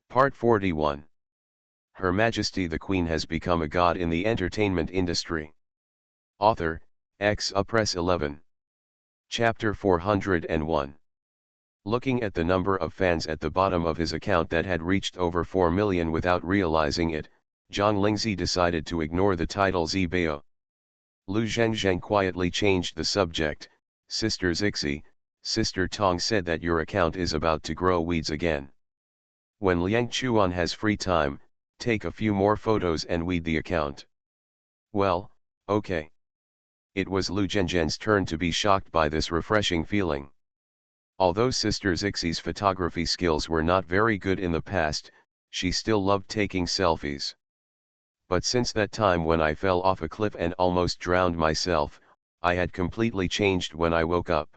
Part 41. Her Majesty the Queen has become a god in the entertainment industry. Author, Press 11. Chapter 401. Looking at the number of fans at the bottom of his account that had reached over 4 million without realizing it, Zhang Lingzi decided to ignore the title Zibao. Lu Zhengzheng quietly changed the subject. Sister Zixi, Sister Tong said that your account is about to grow weeds again. When Liang Chuan has free time, take a few more photos and weed the account. Well, okay. It was Lu Zhengzheng's turn to be shocked by this refreshing feeling. Although Sister Zixi's photography skills were not very good in the past, she still loved taking selfies. But since that time when I fell off a cliff and almost drowned myself, I had completely changed when I woke up.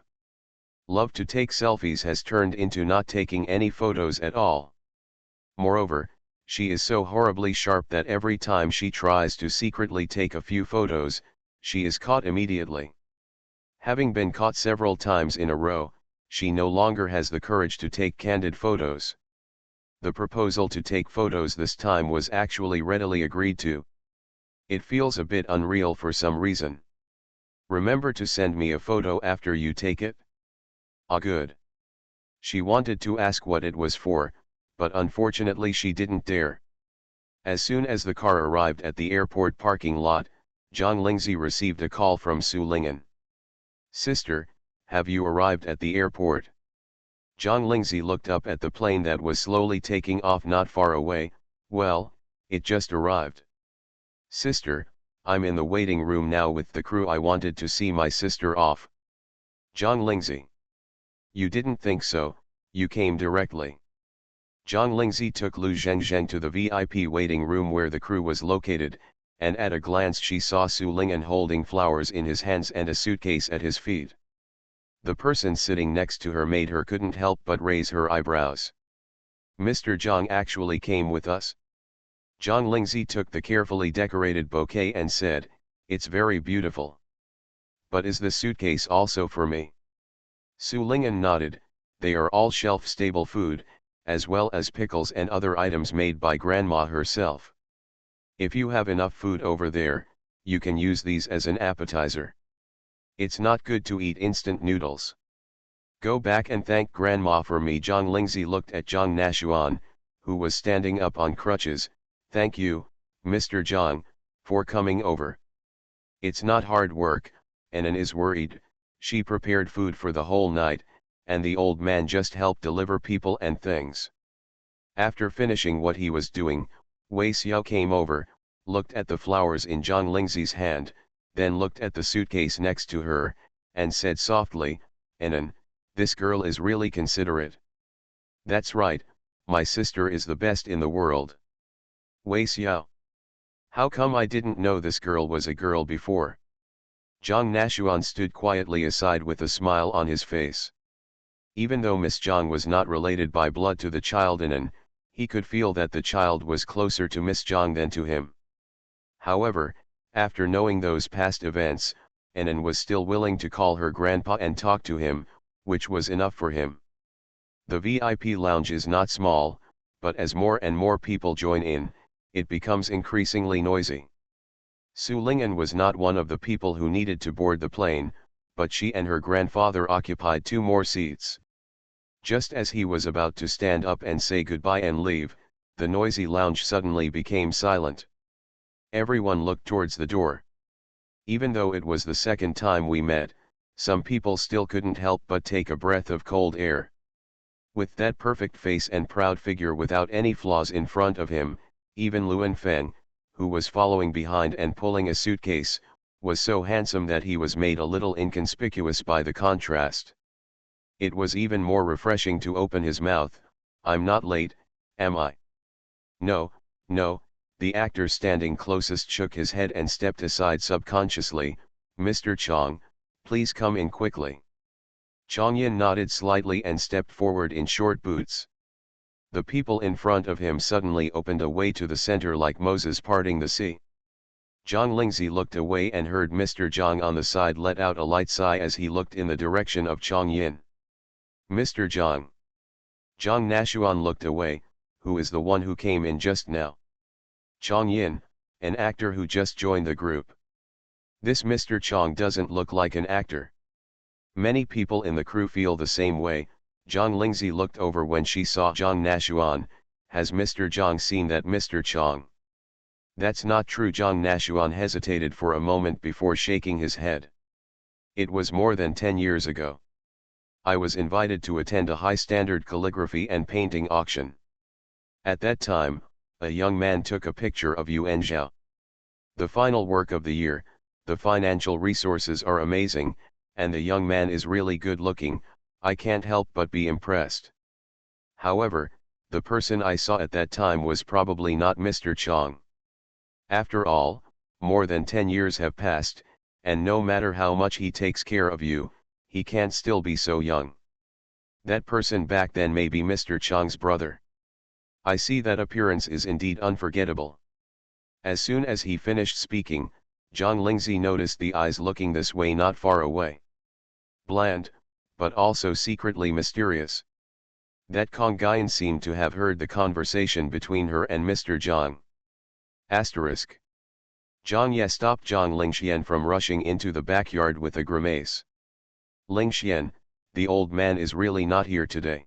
Love to take selfies has turned into not taking any photos at all. Moreover, she is so horribly sharp that every time she tries to secretly take a few photos, she is caught immediately. Having been caught several times in a row, she no longer has the courage to take candid photos. The proposal to take photos this time was actually readily agreed to. It feels a bit unreal for some reason. Remember to send me a photo after you take it? Ah, good. She wanted to ask what it was for, but unfortunately she didn't dare. As soon as the car arrived at the airport parking lot, Zhang Lingzi received a call from Su Ling'an. Sister, have you arrived at the airport? Zhang Lingzi looked up at the plane that was slowly taking off not far away. Well, it just arrived. Sister, I'm in the waiting room now with the crew. I wanted to see my sister off. Zhang Lingzi. You didn't think so, you came directly. Zhang Lingzi took Lu Zhengzheng to the VIP waiting room where the crew was located, and at a glance she saw Su Ling'an holding flowers in his hands and a suitcase at his feet. The person sitting next to her made her couldn't help but raise her eyebrows. Mr. Zhang actually came with us? Zhang Lingzi took the carefully decorated bouquet and said, it's very beautiful. But is the suitcase also for me? Su Ling'an nodded. They are all shelf-stable food, as well as pickles and other items made by Grandma herself. If you have enough food over there, you can use these as an appetizer. It's not good to eat instant noodles. Go back and thank Grandma for me. Zhang Lingzi looked at Zhang Nashuan, who was standing up on crutches. Thank you, Mr. Zhang, for coming over. It's not hard work, Anan is worried. She prepared food for the whole night, and the old man just helped deliver people and things. After finishing what he was doing, Wei Xiao came over, looked at the flowers in Zhang Lingzi's hand, then looked at the suitcase next to her, and said softly, Anan, this girl is really considerate. That's right, my sister is the best in the world. Wei Xiao. How come I didn't know this girl was a girl before? Zhang Nashuan stood quietly aside with a smile on his face. Even though Miss Zhang was not related by blood to the child Anan, he could feel that the child was closer to Miss Zhang than to him. However, after knowing those past events, Anan was still willing to call her grandpa and talk to him, which was enough for him. The VIP lounge is not small, but as more and more people join in, it becomes increasingly noisy. Su Ling'an was not one of the people who needed to board the plane, but she and her grandfather occupied 2 more seats. Just as he was about to stand up and say goodbye and leave, the noisy lounge suddenly became silent. Everyone looked towards the door. Even though it was the second time we met, some people still couldn't help but take a breath of cold air. With that perfect face and proud figure without any flaws in front of him, even Luan Feng, who was following behind and pulling a suitcase, was so handsome that he was made a little inconspicuous by the contrast. It was even more refreshing to open his mouth. I'm not late, am I? No, no, the actor standing closest shook his head and stepped aside subconsciously. Mr. Chang, please come in quickly. Chang Yin nodded slightly and stepped forward in short boots. The people in front of him suddenly opened a way to the center like Moses parting the sea. Zhang Lingzi looked away and heard Mr. Zhang on the side let out a light sigh as he looked in the direction of Chang Yin. Mr. Zhang. Zhang Nashuan looked away. who is the one who came in just now? Chong Yin, an actor who just joined the group. This Mr. Chong doesn't look like an actor. Many people in the crew feel the same way. Zhang Lingzi looked over when she saw Zhang Nashuan. Has Mr. Zhang seen that Mr. Chong? That's not true. Zhang Nashuan hesitated for a moment before shaking his head. It was more than 10 years ago. I was invited to attend a high-standard calligraphy and painting auction. At that time, a young man took a picture of Yuan Zhao. The final work of the year, the financial resources are amazing, and the young man is really good looking. I can't help but be impressed. However, the person I saw at that time was probably not Mr. Chong. After all, more than 10 years have passed, and no matter how much he takes care of you, he can't still be so young. That person back then may be Mr. Chong's brother. I see that appearance is indeed unforgettable. As soon as he finished speaking, Zhang Lingzi noticed the eyes looking this way not far away. Bland, but also secretly mysterious. That Kong Guyan seemed to have heard the conversation between her and Mr. Zhang. Asterisk. Zhang Ye stopped Zhang Lingxian from rushing into the backyard with a grimace. Lingxian, the old man is really not here today.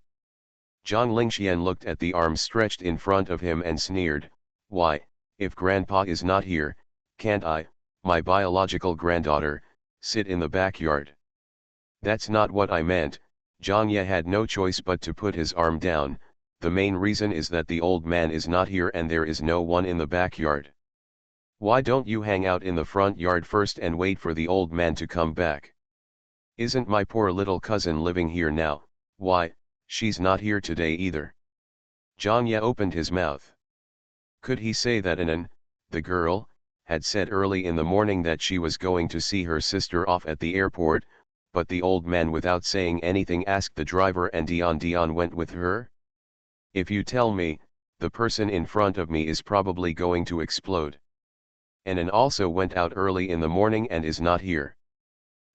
Zhang Lingxian looked at the arms stretched in front of him and sneered, why, if grandpa is not here, can't I, my biological granddaughter, sit in the backyard? That's not what I meant. Zhang Ye had no choice but to put his arm down. The main reason is that the old man is not here and there is no one in the backyard. Why don't you hang out in the front yard first and wait for the old man to come back? Isn't my poor little cousin living here now? Why, she's not here today either. Zhang Ye opened his mouth. Could he say that Anan, the girl, had said early in the morning that she was going to see her sister off at the airport, but the old man without saying anything asked the driver and Dion went with her? If you tell me, the person in front of me is probably going to explode. Anan also went out early in the morning and is not here.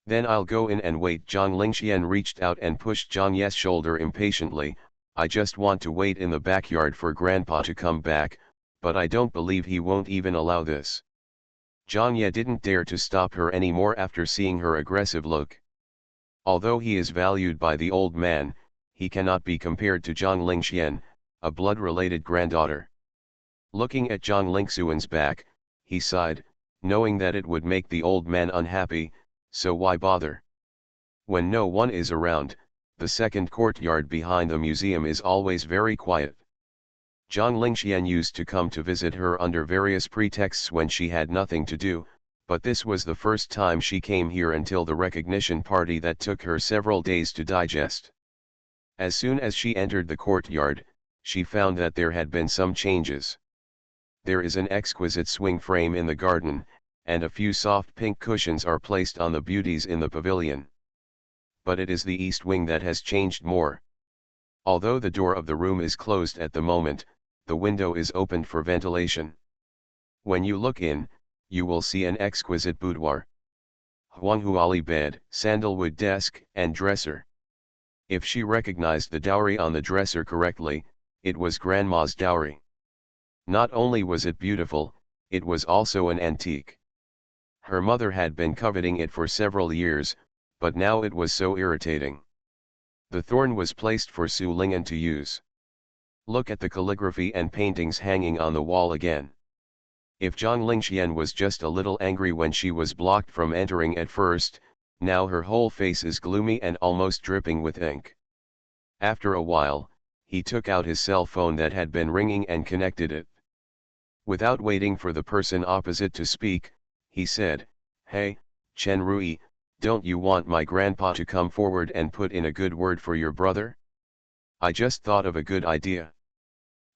Then I'll go in and wait. Zhang Lingxian reached out and pushed Zhang Ye's shoulder impatiently. I just want to wait in the backyard for grandpa to come back, but I don't believe he won't even allow this. Zhang Ye didn't dare to stop her anymore after seeing her aggressive look. Although he is valued by the old man, he cannot be compared to Zhang Lingxian, a blood-related granddaughter. Looking at Zhang Lingxuan's back, he sighed, knowing that it would make the old man unhappy, so why bother? When no one is around, the second courtyard behind the museum is always very quiet. Zhang Lingxian used to come to visit her under various pretexts when she had nothing to do, but this was the first time she came here until the recognition party that took her several days to digest. As soon as she entered the courtyard, she found that there had been some changes. There is an exquisite swing frame in the garden, and a few soft pink cushions are placed on the beauties in the pavilion. But it is the east wing that has changed more. Although the door of the room is closed at the moment, the window is opened for ventilation. When you look in, you will see an exquisite boudoir, Huanghuali bed, sandalwood desk, and dresser. If she recognized the dowry on the dresser correctly, it was grandma's dowry. Not only was it beautiful, it was also an antique. Her mother had been coveting it for several years, but now it was so irritating. The thorn was placed for Su Ling'an to use. Look at the calligraphy and paintings hanging on the wall again. If Zhang Lingxian was just a little angry when she was blocked from entering at first, now her whole face is gloomy and almost dripping with ink. After a while, he took out his cell phone that had been ringing and connected it. Without waiting for the person opposite to speak, he said, "Hey, Chen Rui, don't you want my grandpa to come forward and put in a good word for your brother? I just thought of a good idea.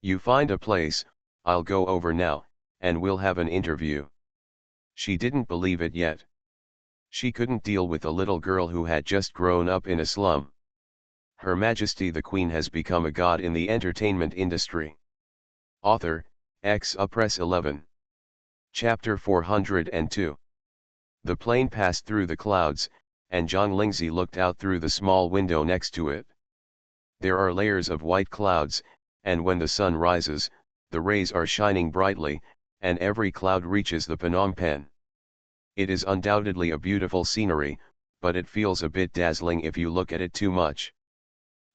You find a place, I'll go over now, and we'll have an interview." She didn't believe it yet. She couldn't deal with a little girl who had just grown up in a slum. Her Majesty the Queen has become a god in the entertainment industry. Author, Press 11. Chapter 402. The plane passed through the clouds, and Zhang Lingzi looked out through the small window next to it. There are layers of white clouds, and when the sun rises, the rays are shining brightly, and every cloud reaches the Phnom Penh. It is undoubtedly a beautiful scenery, but it feels a bit dazzling if you look at it too much.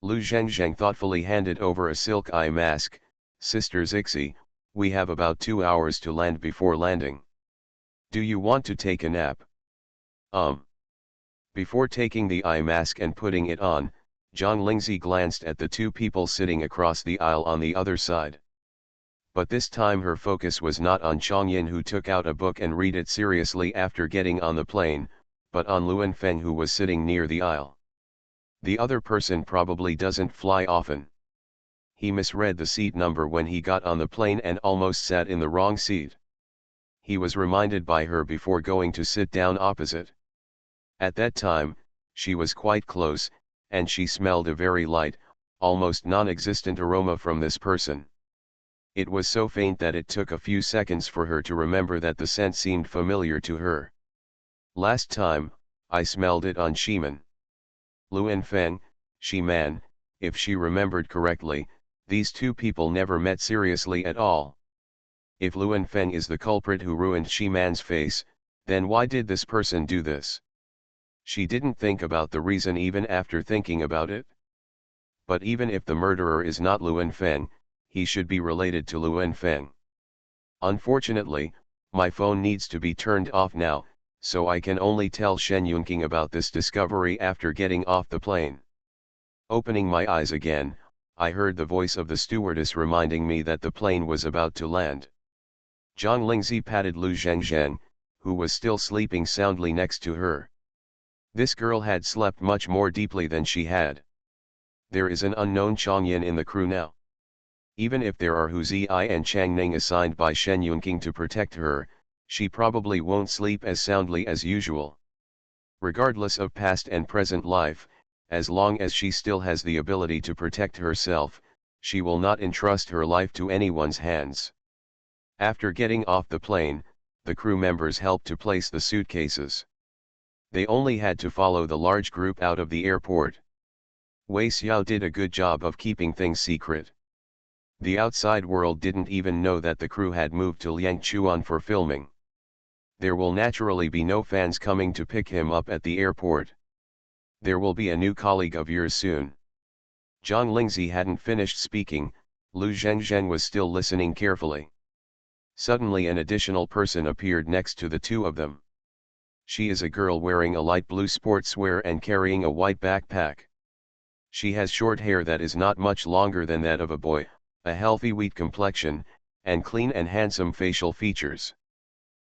Lu Zhengzheng thoughtfully handed over a silk eye mask. Sister Zixi, we have about 2 hours to land before landing. Do you want to take a nap? Before taking the eye mask and putting it on, Zhang Lingzi glanced at the two people sitting across the aisle on the other side. But this time her focus was not on Changyin, who took out a book and read it seriously after getting on the plane, but on Luan Feng, who was sitting near the aisle. The other person probably doesn't fly often. He misread the seat number when he got on the plane and almost sat in the wrong seat. He was reminded by her before going to sit down opposite. At that time, she was quite close, and she smelled a very light, almost non-existent aroma from this person. It was so faint that it took a few seconds for her to remember that the scent seemed familiar to her. Last time, I smelled it on Shiman. Luan Feng, Shiman, if she remembered correctly, these two people never met seriously at all. If Luan Feng is the culprit who ruined Shiman's face, then why did this person do this? She didn't think about the reason even after thinking about it. But even if the murderer is not Luan Feng, he should be related to Luan Feng. Unfortunately, my phone needs to be turned off now, so I can only tell Shen Yunqing about this discovery after getting off the plane. Opening my eyes again, I heard the voice of the stewardess reminding me that the plane was about to land. Zhang Lingzi patted Lu Zhengzheng, who was still sleeping soundly next to her. This girl had slept much more deeply than she had. There is an unknown Changyin in the crew now. Even if there are Hu Ziyi and Chang Ning assigned by Shen Yunqing to protect her, she probably won't sleep as soundly as usual. Regardless of past and present life, as long as she still has the ability to protect herself, she will not entrust her life to anyone's hands. After getting off the plane, the crew members helped to place the suitcases. They only had to follow the large group out of the airport. Wei Xiao did a good job of keeping things secret. The outside world didn't even know that the crew had moved to Liangchuan for filming. There will naturally be no fans coming to pick him up at the airport. There will be a new colleague of yours soon. Zhang Lingzi hadn't finished speaking. Lu Zhengzheng was still listening carefully. Suddenly an additional person appeared next to the two of them. She is a girl wearing a light blue sportswear and carrying a white backpack. She has short hair that is not much longer than that of a boy, a healthy wheat complexion, and clean and handsome facial features.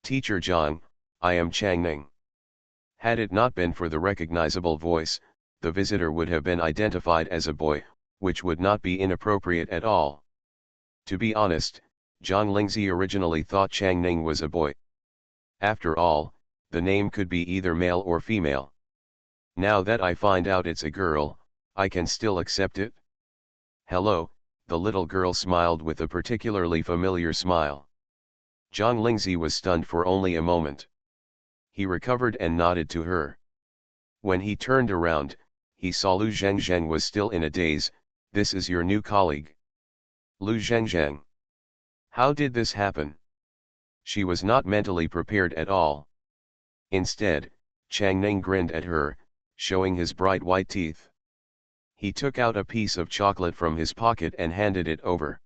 Teacher Zhang, I am Chang Ning. Had it not been for the recognizable voice, the visitor would have been identified as a boy, which would not be inappropriate at all. To be honest, Zhang Lingzi originally thought Chang Ning was a boy. After all, the name could be either male or female. Now that I find out it's a girl, I can still accept it. Hello, the little girl smiled with a particularly familiar smile. Zhang Lingzi was stunned for only a moment. He recovered and nodded to her. When he turned around, he saw Lu Zhengzheng was still in a daze. This is your new colleague. Lu Zhengzheng. How did this happen? She was not mentally prepared at all. Instead, Chang Ning grinned at her, showing his bright white teeth. He took out a piece of chocolate from his pocket and handed it over.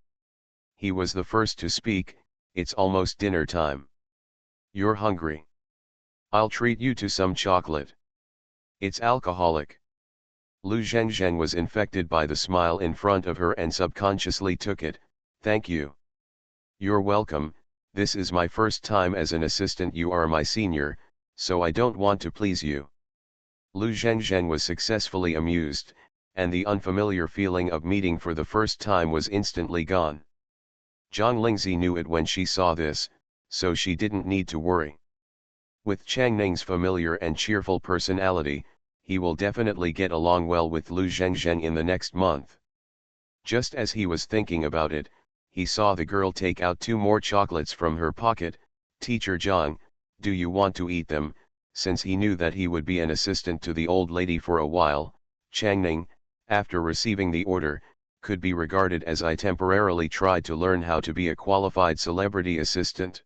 He was the first to speak. It's almost dinner time. You're hungry. I'll treat you to some chocolate. It's alcoholic. Lu Zhengzheng was infected by the smile in front of her and subconsciously took it. Thank you. You're welcome. This is my first time as an assistant. You are my senior, so I don't want to please you. Lu Zhengzheng was successfully amused, and the unfamiliar feeling of meeting for the first time was instantly gone. Zhang Lingzi knew it when she saw this, so she didn't need to worry. With Chang Ning's familiar and cheerful personality, he will definitely get along well with Lu Zhengzheng in the next month. Just as he was thinking about it, he saw the girl take out 2 more chocolates from her pocket. Teacher Zhang, do you want to eat them? Since he knew that he would be an assistant to the old lady for a while, Chang Ning, after receiving the order, could be regarded as I temporarily tried to learn how to be a qualified celebrity assistant.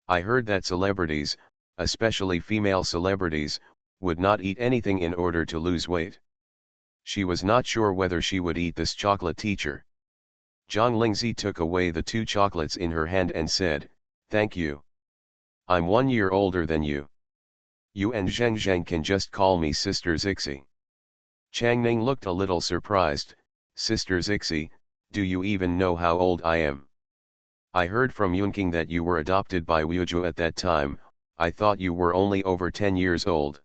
I heard that celebrities, especially female celebrities, would not eat anything in order to lose weight. She was not sure whether she would eat this chocolate teacher. Zhang Lingzi took away the 2 chocolates in her hand and said, "Thank you. I'm 1 year older than you. You and Zheng Zheng can just call me Sister Zixi." Chang Ning looked a little surprised. "Sister Zixi, do you even know how old I am? I heard from Yunqing that you were adopted by Wuju at that time. I thought you were only over 10 years old."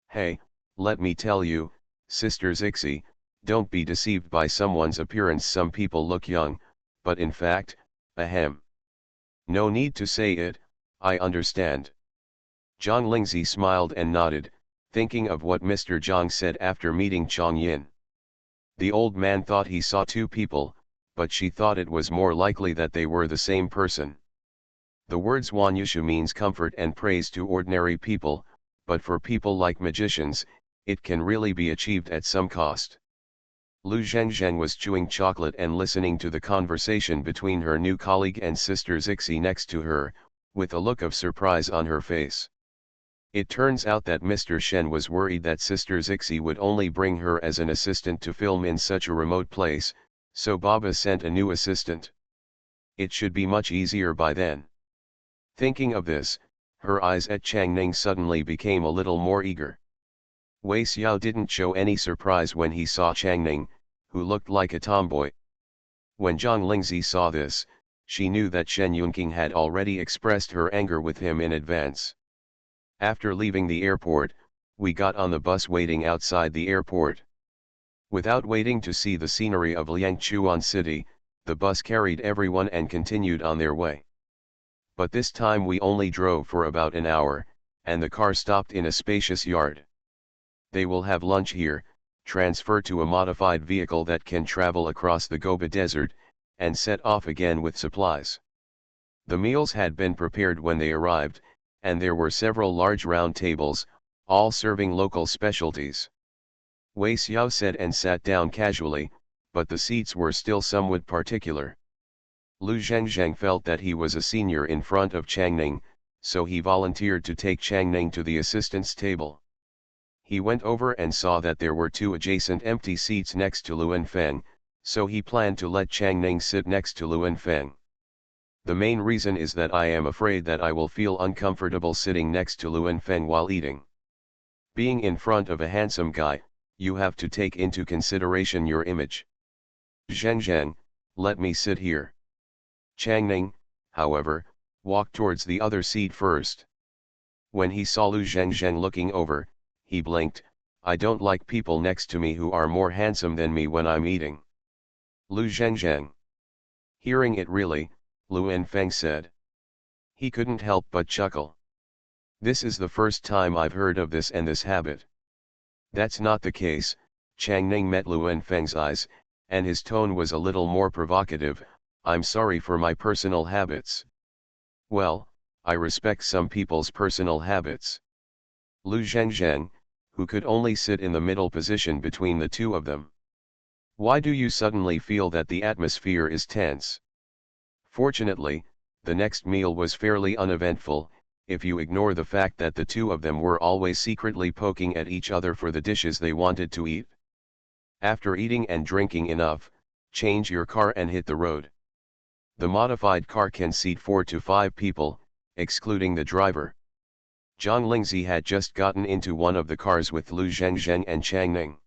"Hey, let me tell you, Sister Zixi, don't be deceived by someone's appearance. Some people look young, but in fact, ahem. No need to say it, I understand." Zhang Lingzi smiled and nodded, thinking of what Mr. Zhang said after meeting Chang Yin. The old man thought he saw 2 people, but she thought it was more likely that they were the same person. The words Wanyushu means comfort and praise to ordinary people, but for people like magicians, it can really be achieved at some cost. Lu Zhengzheng was chewing chocolate and listening to the conversation between her new colleague and Sister Zixi next to her, with a look of surprise on her face. It turns out that Mr. Shen was worried that Sister Zixi would only bring her as an assistant to film in such a remote place, so Baba sent a new assistant. It should be much easier by then. Thinking of this, her eyes at Chang Ning suddenly became a little more eager. Wei Xiao didn't show any surprise when he saw Chang Ning, who looked like a tomboy. When Zhang Lingzi saw this, she knew that Shen Yunqing had already expressed her anger with him in advance. After leaving the airport, we got on the bus waiting outside the airport. Without waiting to see the scenery of Liangchuan City, the bus carried everyone and continued on their way. But this time we only drove for about an hour, and the car stopped in a spacious yard. They will have lunch here, transfer to a modified vehicle that can travel across the Gobi Desert, and set off again with supplies. The meals had been prepared when they arrived, and there were several large round tables, all serving local specialties. Wei Xiao said and sat down casually, but the seats were still somewhat particular. Lu Zhengzheng felt that he was a senior in front of Chang Ning, so he volunteered to take Chang Ning to the assistant's table. He went over and saw that there were 2 adjacent empty seats next to Luan Feng, so he planned to let Chang Ning sit next to Luan Feng. "The main reason is that I am afraid that I will feel uncomfortable sitting next to Luan Feng while eating. Being in front of a handsome guy, you have to take into consideration your image. Zhengzheng, let me sit here." Chang Ning, however, walked towards the other seat first. When he saw Lu Zhengzheng looking over, he blinked. "I don't like people next to me who are more handsome than me when I'm eating." Lu Zhengzheng. Hearing it really, Luan Feng said. He couldn't help but chuckle. "This is the first time I've heard of this and this habit." "That's not the case." Chang Ning met Luan Feng's eyes, and his tone was a little more provocative. "I'm sorry for my personal habits." "Well, I respect some people's personal habits." Lu Zhengzheng, who could only sit in the middle position between the 2 of them. "Why do you suddenly feel that the atmosphere is tense?" Fortunately, the next meal was fairly uneventful, if you ignore the fact that the 2 of them were always secretly poking at each other for the dishes they wanted to eat. After eating and drinking enough, change your car and hit the road. The modified car can seat 4 to 5 people, excluding the driver. Zhang Lingzi had just gotten into one of the cars with Lu Zhengzheng and Chang Ning.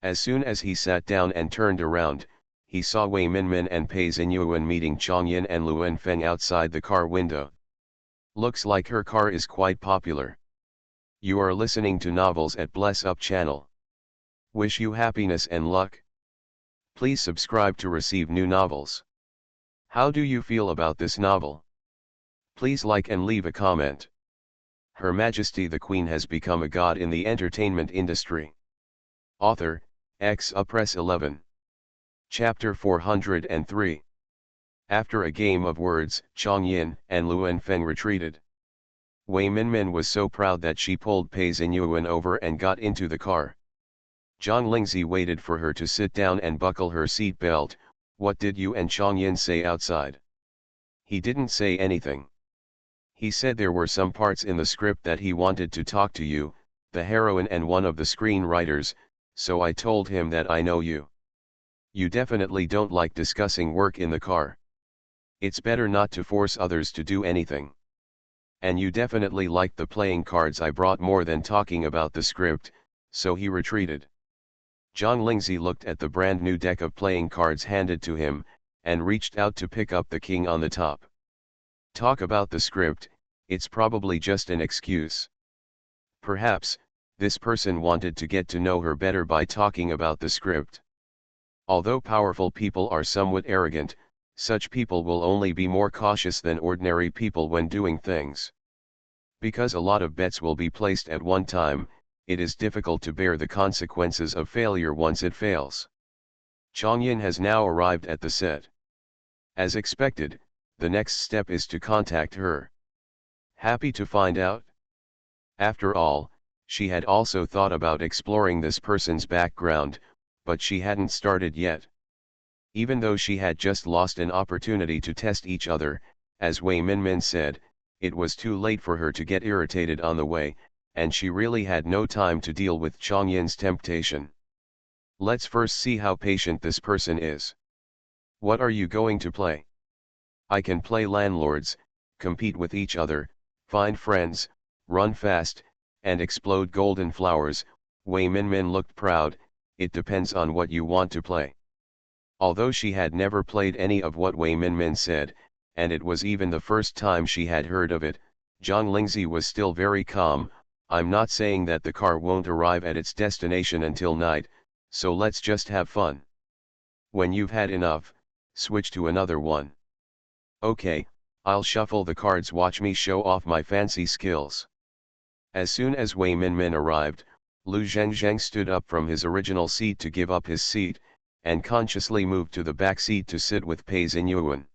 As soon as he sat down and turned around, he saw Wei Minmin and Pei Xinyuan meeting Chang Yin and Luan Feng outside the car window. "Looks like her car is quite popular." You are listening to Novels at Bless Up channel. Wish you happiness and luck. Please subscribe to receive new novels. How do you feel about this novel? Please like and leave a comment. Her Majesty the Queen has become a god in the entertainment industry. Author, Press 11. Chapter 403. After a game of words, Chang Yin and Luan Feng retreated. Wei Minmin was so proud that she pulled Pei Xinyuan over and got into the car. Zhang Lingzi waited for her to sit down and buckle her seat belt. What did you and Changyin say outside? He didn't say anything. He said there were some parts in the script that he wanted to talk to you, the heroine and one of the screenwriters, so I told him that I know you. You definitely don't like discussing work in the car. It's better not to force others to do anything. And you definitely liked the playing cards I brought more than talking about the script, so he retreated. Zhang Lingzi looked at the brand new deck of playing cards handed to him, and reached out to pick up the king on the top. Talk about the script, it's probably just an excuse. Perhaps, this person wanted to get to know her better by talking about the script. Although powerful people are somewhat arrogant, such people will only be more cautious than ordinary people when doing things. Because a lot of bets will be placed at one time, it is difficult to bear the consequences of failure once it fails. Changyin has now arrived at the set. As expected, the next step is to contact her. Happy to find out? After all, she had also thought about exploring this person's background, but she hadn't started yet. Even though she had just lost an opportunity to test each other, as Wei Minmin said, it was too late for her to get irritated on the way, and she really had no time to deal with Changyin's temptation. Let's first see how patient this person is. What are you going to play? I can play landlords, compete with each other, find friends, run fast, and explode golden flowers. Wei Minmin looked proud. It depends on what you want to play. Although she had never played any of what Wei Minmin said, and it was even the first time she had heard of it, Zhang Lingzi was still very calm. I'm not saying that the car won't arrive at its destination until night, so let's just have fun. When you've had enough, switch to another one. Okay, I'll shuffle the cards, watch me show off my fancy skills. As soon as Wei Minmin arrived, Lu Zhengzheng stood up from his original seat to give up his seat, and consciously moved to the back seat to sit with Pei Xinyuan.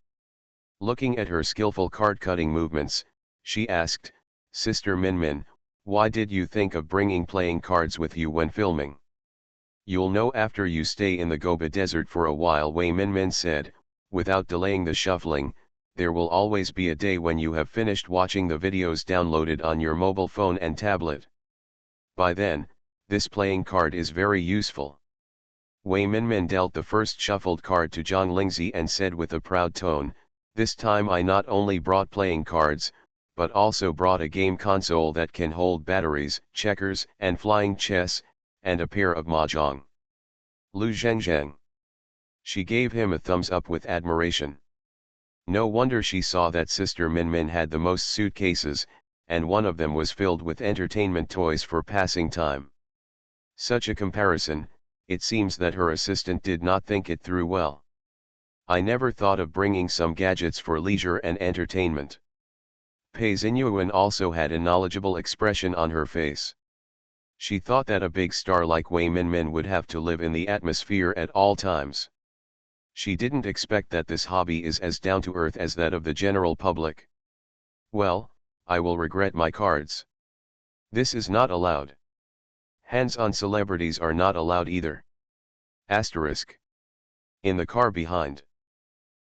Looking at her skillful card-cutting movements, she asked, Sister Minmin, why did you think of bringing playing cards with you when filming? You'll know after you stay in the Gobi Desert for a while, Wei Minmin said. Without delaying the shuffling, there will always be a day when you have finished watching the videos downloaded on your mobile phone and tablet. By then, this playing card is very useful. Wei Minmin dealt the first shuffled card to Zhang Lingzi and said with a proud tone, this time I not only brought playing cards, but also brought a game console that can hold batteries, checkers and flying chess, and a pair of mahjong. Lu Zhengzheng. She gave him a thumbs up with admiration. No wonder she saw that Sister Minmin had the most suitcases, and one of them was filled with entertainment toys for passing time. Such a comparison, it seems that her assistant did not think it through well. I never thought of bringing some gadgets for leisure and entertainment. Pei Xinyuan also had a knowledgeable expression on her face. She thought that a big star like Wei Minmin would have to live in the atmosphere at all times. She didn't expect that this hobby is as down-to-earth as that of the general public. Well, I will regret my cards. This is not allowed. Hands-on celebrities are not allowed either. Asterisk. In the car behind.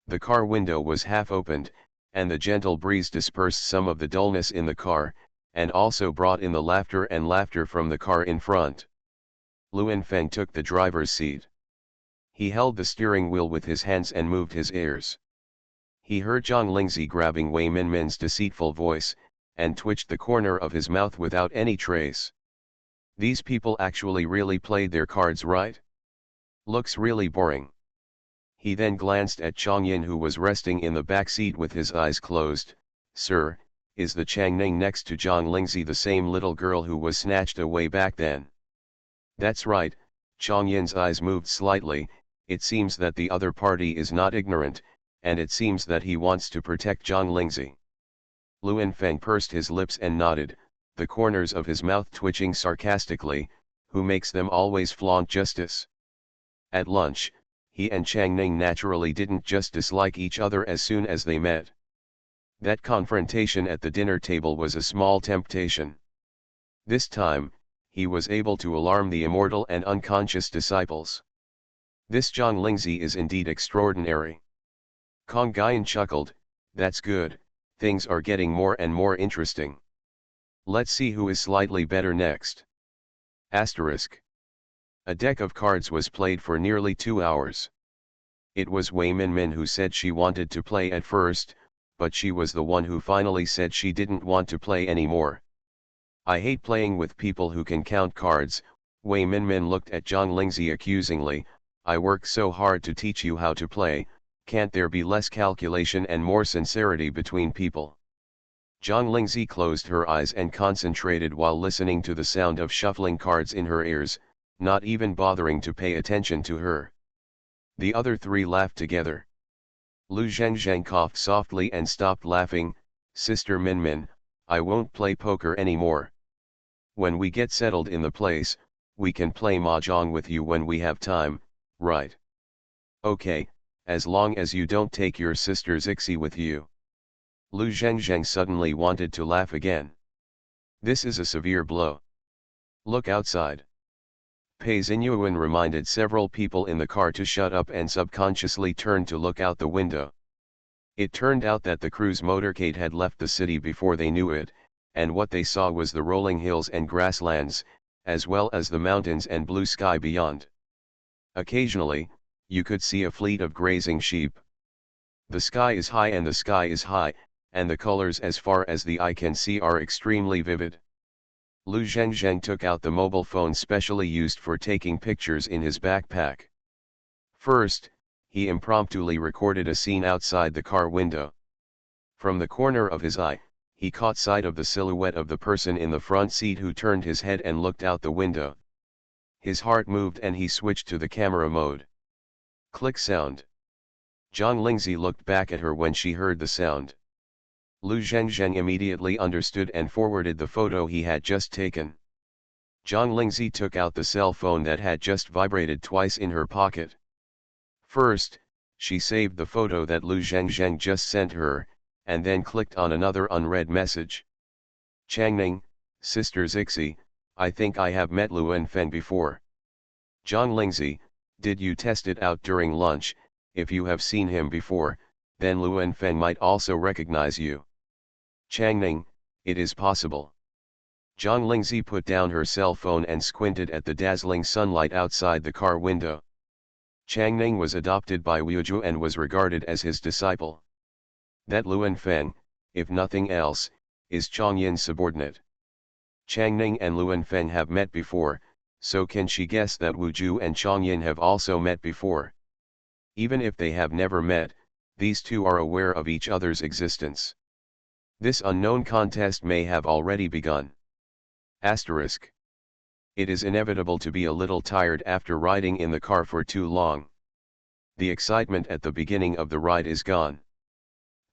The car window was half opened, and the gentle breeze dispersed some of the dullness in the car, and also brought in the laughter from the car in front. Luan Feng took the driver's seat. He held the steering wheel with his hands and moved his ears. He heard Zhang Lingzi grabbing Wei Minmin's deceitful voice, and twitched the corner of his mouth without any trace. These people actually really played their cards right? Looks really boring. He then glanced at Changyin, who was resting in the back seat with his eyes closed. Sir, is the Changning next to Zhang Lingzi the same little girl who was snatched away back then? That's right. Changyin's eyes moved slightly. It seems that the other party is not ignorant, and it seems that he wants to protect Zhang Lingzi. Luan Feng pursed his lips and nodded, the corners of his mouth twitching sarcastically. Who makes them always flaunt justice? At lunch, he and Changning naturally didn't just dislike each other as soon as they met. That confrontation at the dinner table was a small temptation. This time, he was able to alarm the immortal and unconscious disciples. This Zhang Lingzi is indeed extraordinary. Kong Guyan chuckled, "That's good, things are getting more and more interesting. Let's see who is slightly better next." Asterisk. A deck of cards was played for nearly 2 hours. It was Wei Minmin who said she wanted to play at first, but she was the one who finally said she didn't want to play anymore. "I hate playing with people who can count cards," Wei Minmin looked at Zhang Lingzi accusingly. "I work so hard to teach you how to play, can't there be less calculation and more sincerity between people?" Zhang Lingzi closed her eyes and concentrated while listening to the sound of shuffling cards in her ears, not even bothering to pay attention to her. The other three laughed together. Lu Zhengzheng coughed softly and stopped laughing. "Sister Minmin, I won't play poker anymore. When we get settled in the place, we can play mahjong with you when we have time, right?" "Okay, as long as you don't take your sister Zixi with you." Lu Zhengzheng suddenly wanted to laugh again. "This is a severe blow. Look outside." Pei Xinyuan reminded several people in the car to shut up and subconsciously turned to look out the window. It turned out that the cruise motorcade had left the city before they knew it, and what they saw was the rolling hills and grasslands, as well as the mountains and blue sky beyond. Occasionally, you could see a fleet of grazing sheep. The sky is high and the sky is high, and the colors as far as the eye can see are extremely vivid. Lu Zhengzheng took out the mobile phone specially used for taking pictures in his backpack. First, he impromptuli recorded a scene outside the car window. From the corner of his eye, he caught sight of the silhouette of the person in the front seat who turned his head and looked out the window. His heart moved and he switched to the camera mode. Click sound. Zhang Lingzi looked back at her when she heard the sound. Lu Zhengzheng immediately understood and forwarded the photo he had just taken. Zhang Lingzi took out the cell phone that had just vibrated twice in her pocket. First, she saved the photo that Lu Zhengzheng just sent her, and then clicked on another unread message. "Changning, Sister Zixi, I think I have met Luan Fen before. Zhang Lingzi, did you test it out during lunch? If you have seen him before, then Luan Fen might also recognize you." "Changning, it is possible." Zhang Lingzi put down her cell phone and squinted at the dazzling sunlight outside the car window. Changning was adopted by Wuju and was regarded as his disciple. That Luan Fen, if nothing else, is Changyin's subordinate. Changning and Luan Fen have met before, so can she guess that Wuju and Changyin have also met before? Even if they have never met, these two are aware of each other's existence. This unknown contest may have already begun. Asterisk. It is inevitable to be a little tired after riding in the car for too long. The excitement at the beginning of the ride is gone.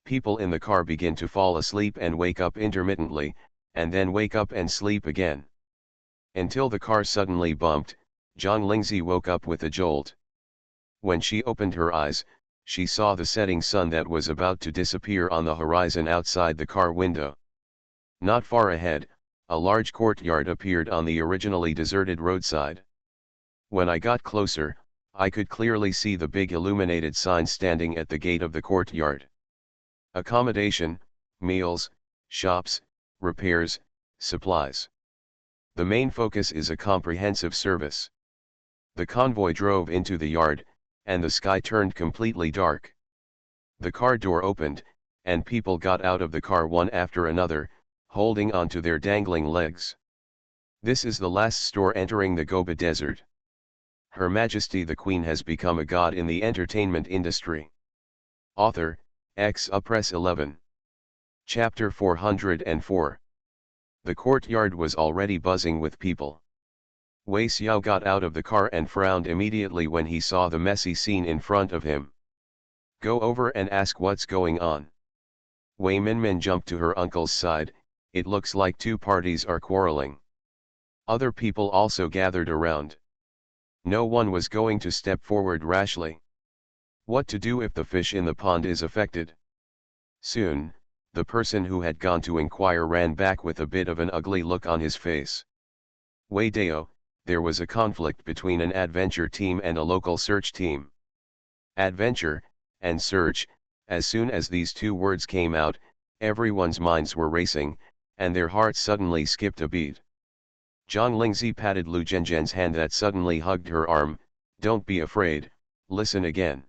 People in the car begin to fall asleep and wake up intermittently, and then wake up and sleep again. Until the car suddenly bumped, Zhang Lingzi woke up with a jolt. When she opened her eyes, she saw the setting sun that was about to disappear on the horizon outside the car window. Not far ahead, a large courtyard appeared on the originally deserted roadside. When I got closer, I could clearly see the big illuminated sign standing at the gate of the courtyard. Accommodation, meals, shops, repairs, supplies. The main focus is a comprehensive service. The convoy drove into the yard, and the sky turned completely dark. The car door opened, and people got out of the car one after another, holding onto their dangling legs. This is the last store entering the Gobi Desert. Her Majesty the Queen has become a god in the entertainment industry. Author, Press 11. Chapter 404. The courtyard was already buzzing with people. Wei Xiao got out of the car and frowned immediately when he saw the messy scene in front of him. "Go over and ask what's going on." Wei Minmin jumped to her uncle's side. "It looks like two parties are quarreling." Other people also gathered around. No one was going to step forward rashly. What to do if the fish in the pond is affected? Soon, the person who had gone to inquire ran back with a bit of an ugly look on his face. Waydeo, there was a conflict between an adventure team and a local search team. Adventure, and search, as soon as these two words came out, everyone's minds were racing, and their hearts suddenly skipped a beat. Zhang Lingzi patted Lu Zhenzhen's hand that suddenly hugged her arm. "Don't be afraid, listen again."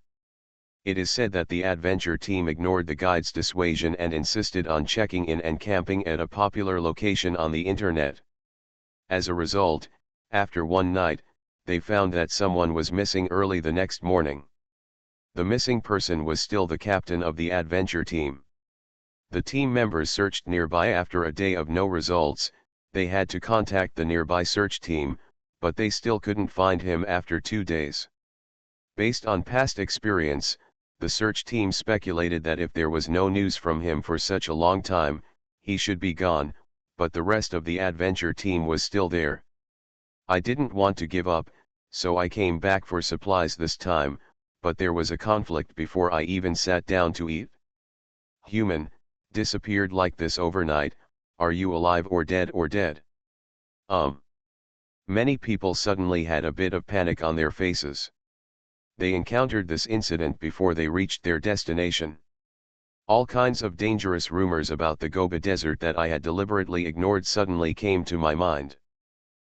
It is said that the adventure team ignored the guide's dissuasion and insisted on checking in and camping at a popular location on the internet. As a result, after one night, they found that someone was missing early the next morning. The missing person was still the captain of the adventure team. The team members searched nearby. After a day of no results, they had to contact the nearby search team, but they still couldn't find him after 2 days. Based on past experience, the search team speculated that if there was no news from him for such a long time, he should be gone, but the rest of the adventure team was still there. "I didn't want to give up, so I came back for supplies this time, but there was a conflict before I even sat down to eat." Human, disappeared like this overnight. Are you alive or dead or dead? Many people suddenly had a bit of panic on their faces. They encountered this incident before they reached their destination. All kinds of dangerous rumors about the Gobi Desert that I had deliberately ignored suddenly came to my mind.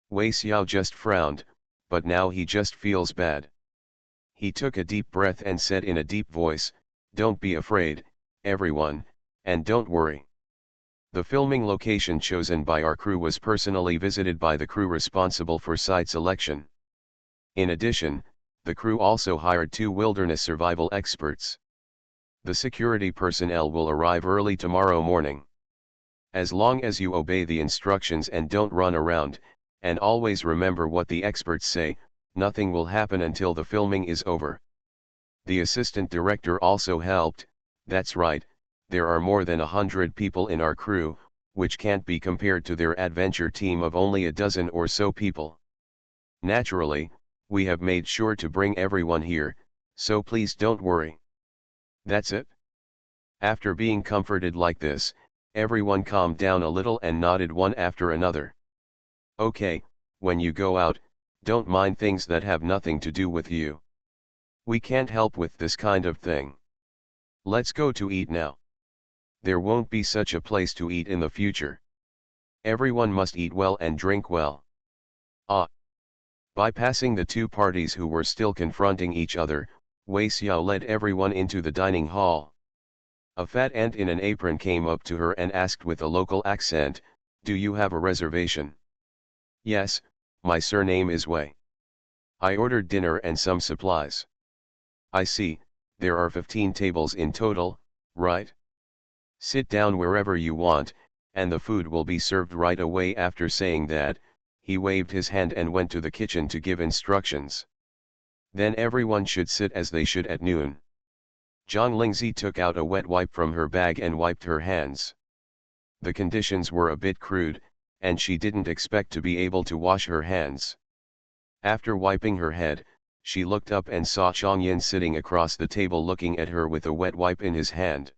Wei Xiao just frowned, but now he just feels bad. He took a deep breath and said in a deep voice, "Don't be afraid, everyone, and don't worry." The filming location chosen by our crew was personally visited by the crew responsible for site selection. In addition, the crew also hired 2 wilderness survival experts. The security personnel will arrive early tomorrow morning. As long as you obey the instructions and don't run around, and always remember what the experts say, nothing will happen until the filming is over. The assistant director also helped. That's right, there are more than 100 people in our crew, which can't be compared to their adventure team of only a dozen or so people. Naturally, we have made sure to bring everyone here, so please don't worry. That's it. After being comforted like this, everyone calmed down a little and nodded one after another. Okay, when you go out, don't mind things that have nothing to do with you. We can't help with this kind of thing. Let's go to eat now. There won't be such a place to eat in the future. Everyone must eat well and drink well. Bypassing the 2 parties who were still confronting each other, Wei Xiao led everyone into the dining hall. A fat ant in an apron came up to her and asked with a local accent, "Do you have a reservation?" "Yes, my surname is Wei. I ordered dinner and some supplies." "I see, there are 15 tables in total, right? Sit down wherever you want, and the food will be served right away." After saying that, he waved his hand and went to the kitchen to give instructions. Then everyone should sit as they should at noon. Zhang Lingzi took out a wet wipe from her bag and wiped her hands. The conditions were a bit crude, and she didn't expect to be able to wash her hands. After wiping her head, she looked up and saw Changyin sitting across the table looking at her with a wet wipe in his hand.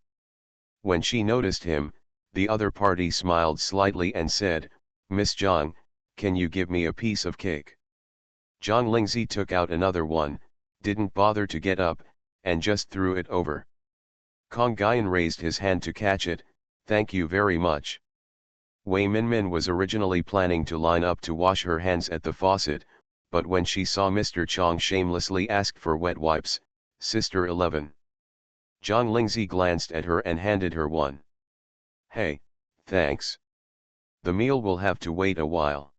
When she noticed him, the other party smiled slightly and said, "Miss Zhang, can you give me a piece of cake?" Zhang Lingzi took out another one, didn't bother to get up, and just threw it over. Kong Guyan raised his hand to catch it. "Thank you very much." Wei Minmin was originally planning to line up to wash her hands at the faucet, but when she saw Mr. Chang shamelessly ask for wet wipes, Sister 11. Zhang Lingzi glanced at her and handed her one. "Hey, thanks. The meal will have to wait a while."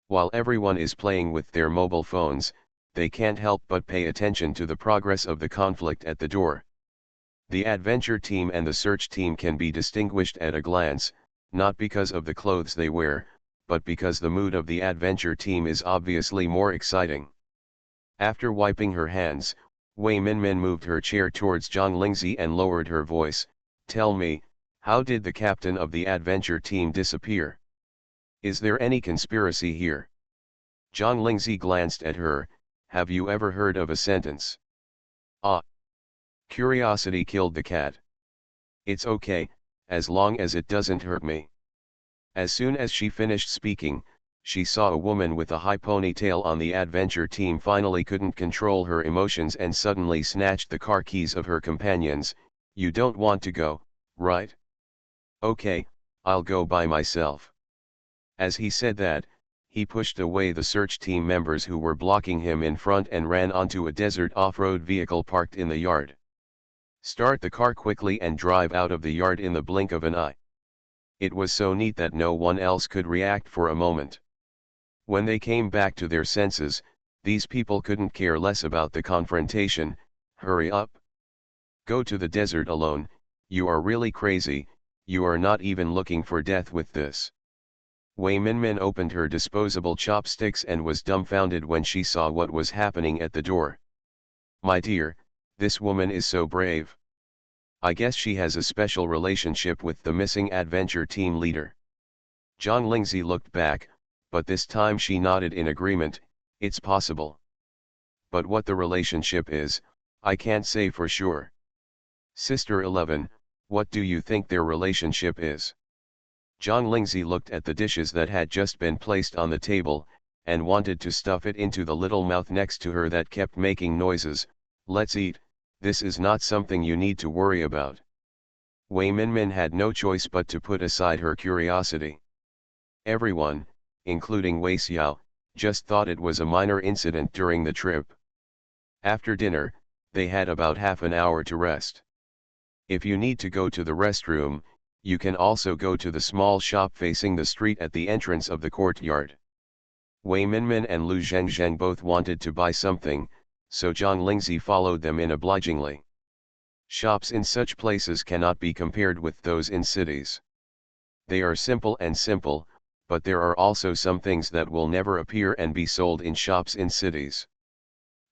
While everyone is playing with their mobile phones, they can't help but pay attention to the progress of the conflict at the door. The adventure team and the search team can be distinguished at a glance, not because of the clothes they wear, but because the mood of the adventure team is obviously more exciting. After wiping her hands, Wei Minmin moved her chair towards Zhang Lingzi and lowered her voice, "Tell me, how did the captain of the adventure team disappear? Is there any conspiracy here?" Zhang Lingzi glanced at her. "Have you ever heard of a sentence? Curiosity killed the cat. It's okay, as long as it doesn't hurt me." As soon as she finished speaking, She saw a woman with a high ponytail on the adventure team finally couldn't control her emotions and suddenly snatched the car keys of her companions. "You don't want to go, right? Okay, I'll go by myself." As he said that, he pushed away the search team members who were blocking him in front and ran onto a desert off-road vehicle parked in the yard. "Start the car quickly and drive out of the yard in the blink of an eye." It was so neat that no one else could react for a moment. When they came back to their senses, these people couldn't care less about the confrontation. "Hurry up. Go to the desert alone, you are really crazy, you are not even looking for death with this." Wei Minmin opened her disposable chopsticks and was dumbfounded when she saw what was happening at the door. "My dear, this woman is so brave. I guess she has a special relationship with the missing adventure team leader." Zhang Lingzi looked back, but this time she nodded in agreement. "It's possible. But what the relationship is, I can't say for sure." "Sister 11, what do you think their relationship is?" Zhang Lingzi looked at the dishes that had just been placed on the table, and wanted to stuff it into the little mouth next to her that kept making noises. "Let's eat, this is not something you need to worry about." Wei Minmin had no choice but to put aside her curiosity. Everyone, including Wei Xiao, just thought it was a minor incident during the trip. After dinner, they had about half an hour to rest. If you need to go to the restroom, you can also go to the small shop facing the street at the entrance of the courtyard. Wei Minmin and Lu Zhengzheng both wanted to buy something, so Zhang Lingzi followed them in obligingly. Shops in such places cannot be compared with those in cities. They are simple, but there are also some things that will never appear and be sold in shops in cities.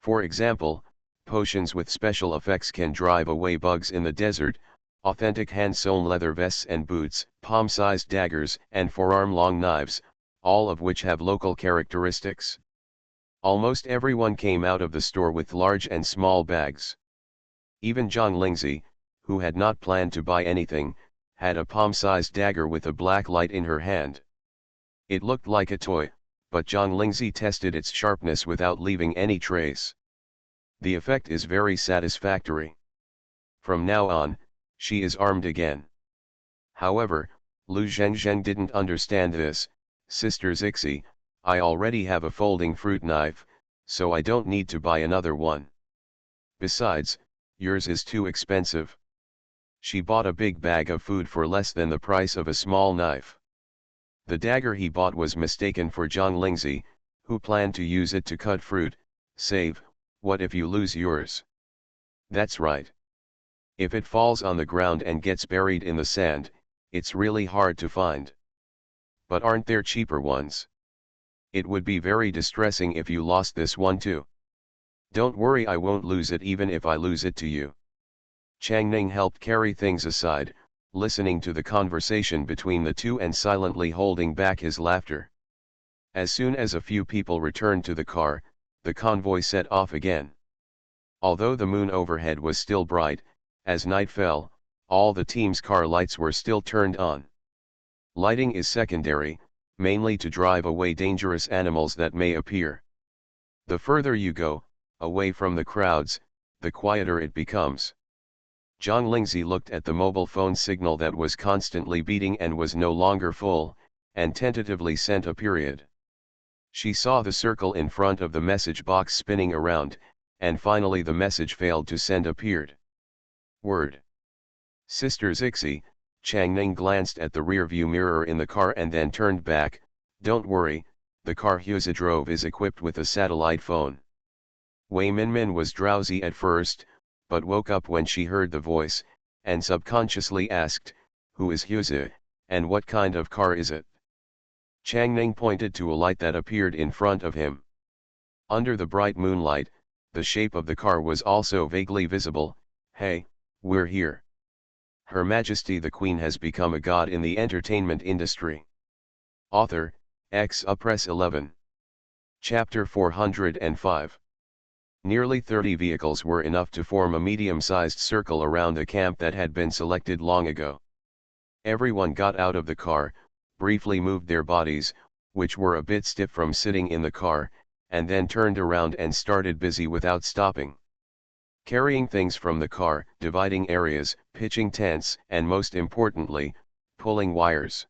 For example, potions with special effects can drive away bugs in the desert, authentic hand-sewn leather vests and boots, palm-sized daggers and forearm-long knives, all of which have local characteristics. Almost everyone came out of the store with large and small bags. Even Zhang Lingzi, who had not planned to buy anything, had a palm-sized dagger with a black light in her hand. It looked like a toy, but Zhang Lingzi tested its sharpness without leaving any trace. The effect is very satisfactory. From now on, she is armed again. However, Lu Zhengzheng didn't understand this. "Sister Zixi, I already have a folding fruit knife, so I don't need to buy another one. Besides, yours is too expensive." She bought a big bag of food for less than the price of a small knife. The dagger he bought was mistaken for Zhang Lingzi, who planned to use it to cut fruit. "Save, what if you lose yours?" "That's right. If it falls on the ground and gets buried in the sand, it's really hard to find. But aren't there cheaper ones? It would be very distressing if you lost this one too." "Don't worry, I won't lose it even if I lose it to you." Chang Ning helped carry things aside, listening to the conversation between the two and silently holding back his laughter. As soon as a few people returned to the car, the convoy set off again. Although the moon overhead was still bright, as night fell, all the team's car lights were still turned on. Lighting is secondary, mainly to drive away dangerous animals that may appear. The further you go, away from the crowds, the quieter it becomes. Zhang Lingzi looked at the mobile phone signal that was constantly beating and was no longer full, and tentatively sent a period. She saw the circle in front of the message box spinning around, and finally the message failed to send appeared. Word. "Sister Zixi," Chang Ning glanced at the rearview mirror in the car and then turned back. "Don't worry, the car Huza drove is equipped with a satellite phone." Wei Minmin was drowsy at first, but woke up when she heard the voice, and subconsciously asked, "Who is Huza, and what kind of car is it?" Chang Ning pointed to a light that appeared in front of him. Under the bright moonlight, the shape of the car was also vaguely visible. "Hey, we're here. Her Majesty the Queen has become a god in the entertainment industry." Author, Press 11. Chapter 405. Nearly 30 vehicles were enough to form a medium-sized circle around a camp that had been selected long ago. Everyone got out of the car, briefly moved their bodies, which were a bit stiff from sitting in the car, and then turned around and started busy without stopping. Carrying things from the car, dividing areas, pitching tents, and most importantly, pulling wires.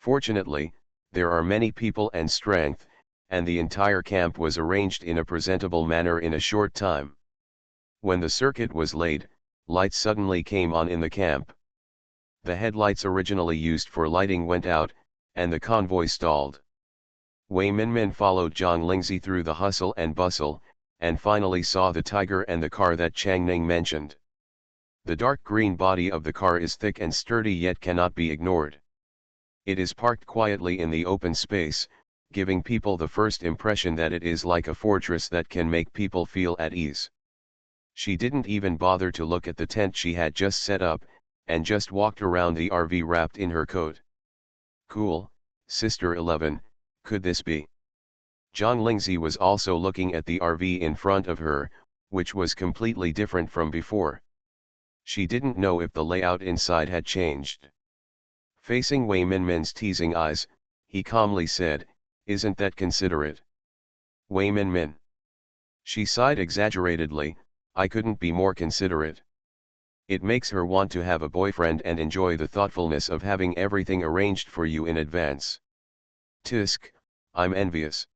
Fortunately, there are many people and strength, and the entire camp was arranged in a presentable manner in a short time. When the circuit was laid, lights suddenly came on in the camp. The headlights originally used for lighting went out, and the convoy stalled. Wei Minmin followed Zhang Lingzi through the hustle and bustle, and finally saw the tiger and the car that Chang Ning mentioned. The dark green body of the car is thick and sturdy yet cannot be ignored. It is parked quietly in the open space, giving people the first impression that it is like a fortress that can make people feel at ease. She didn't even bother to look at the tent she had just set up, and just walked around the RV wrapped in her coat. Cool, Sister 11, could this be? Zhang Lingzi was also looking at the RV in front of her, which was completely different from before. She didn't know if the layout inside had changed. Facing Wei Minmin's teasing eyes, he calmly said, "Isn't that considerate?" Wei Minmin. She sighed exaggeratedly, "I couldn't be more considerate. It makes her want to have a boyfriend and enjoy the thoughtfulness of having everything arranged for you in advance. Tisk, I'm envious."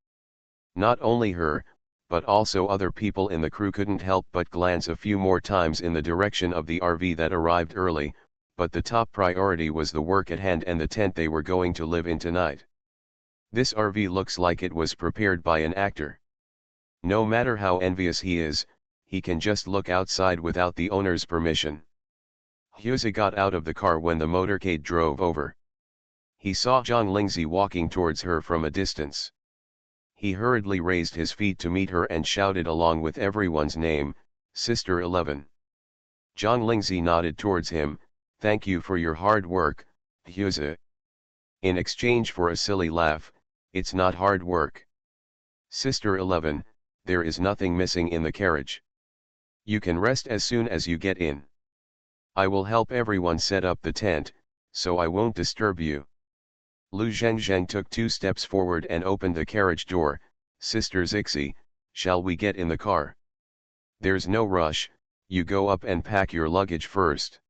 Not only her, but also other people in the crew couldn't help but glance a few more times in the direction of the RV that arrived early, but the top priority was the work at hand and the tent they were going to live in tonight. This RV looks like it was prepared by an actor. No matter how envious he is, he can just look outside without the owner's permission. Huzi got out of the car when the motorcade drove over. He saw Zhang Lingzi walking towards her from a distance. He hurriedly raised his feet to meet her and shouted along with everyone's name, "Sister 11. Zhang Lingzi nodded towards him, "Thank you for your hard work, Huzi." In exchange for a silly laugh, "It's not hard work. Sister 11, there is nothing missing in the carriage. You can rest as soon as you get in. I will help everyone set up the tent, so I won't disturb you." Lu Zhengzheng took 2 steps forward and opened the carriage door. "Sister Zixi, shall we get in the car?" "There's no rush, you go up and pack your luggage first."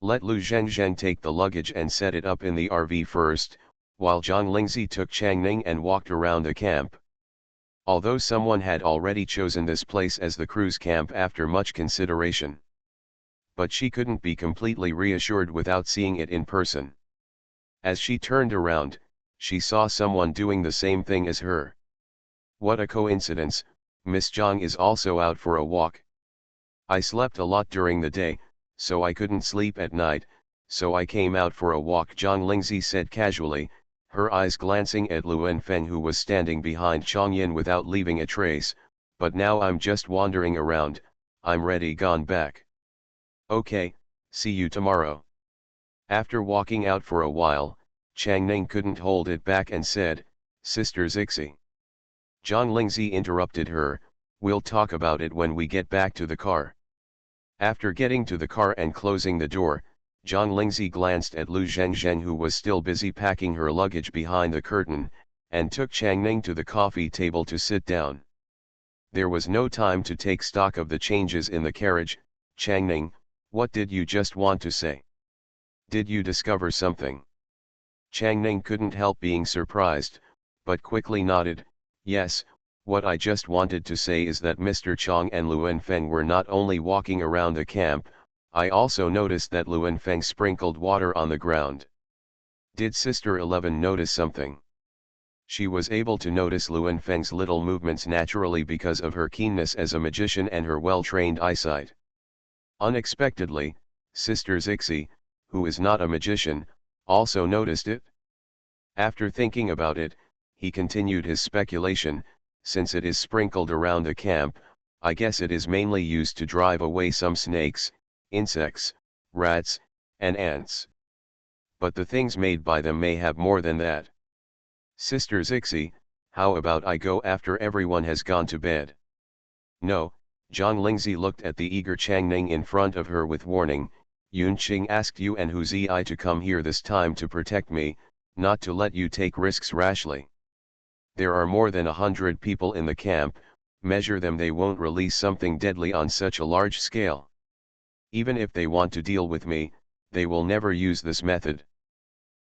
Let Lu Zhengzheng take the luggage and set it up in the RV first, while Zhang Lingzi took Chang Ning and walked around the camp. Although someone had already chosen this place as the crew's camp after much consideration. But she couldn't be completely reassured without seeing it in person. As she turned around, she saw someone doing the same thing as her. What a coincidence, Miss Zhang is also out for a walk. I slept a lot during the day, so I couldn't sleep at night, so I came out for a walk, Zhang Lingzi said casually, her eyes glancing at Lu Wenfeng who was standing behind Changyin without leaving a trace. "But now I'm just wandering around, I'm ready gone back." "Okay, see you tomorrow." After walking out for a while, Chang Ning couldn't hold it back and said, "Sister Zixi." Zhang Lingzi interrupted her, "We'll talk about it when we get back to the car." After getting to the car and closing the door, Zhang Lingzi glanced at Lu Zhengzheng who was still busy packing her luggage behind the curtain, and took Chang Ning to the coffee table to sit down. There was no time to take stock of the changes in the carriage. "Chang Ning, what did you just want to say? Did you discover something?" Chang Ning couldn't help being surprised, but quickly nodded, "Yes, what I just wanted to say is that Mr. Chang and Lu Wenfeng were not only walking around the camp, I also noticed that Lu Wenfeng sprinkled water on the ground." Did Sister 11 notice something? She was able to notice Lu Wenfeng's little movements naturally because of her keenness as a magician and her well-trained eyesight. Unexpectedly, Sister Zixi, who is not a magician, also noticed it. After thinking about it, he continued his speculation, "Since it is sprinkled around the camp, I guess it is mainly used to drive away some snakes, insects, rats, and ants. But the things made by them may have more than that. Sister Zixi, how about I go after everyone has gone to bed?" "No," Zhang Lingzi looked at the eager Chang Ning in front of her with warning, "Yunqing asked you and Huzi to come here this time to protect me, not to let you take risks rashly. There are more than 100 people in the camp, measure them, they won't release something deadly on such a large scale. Even if they want to deal with me, they will never use this method.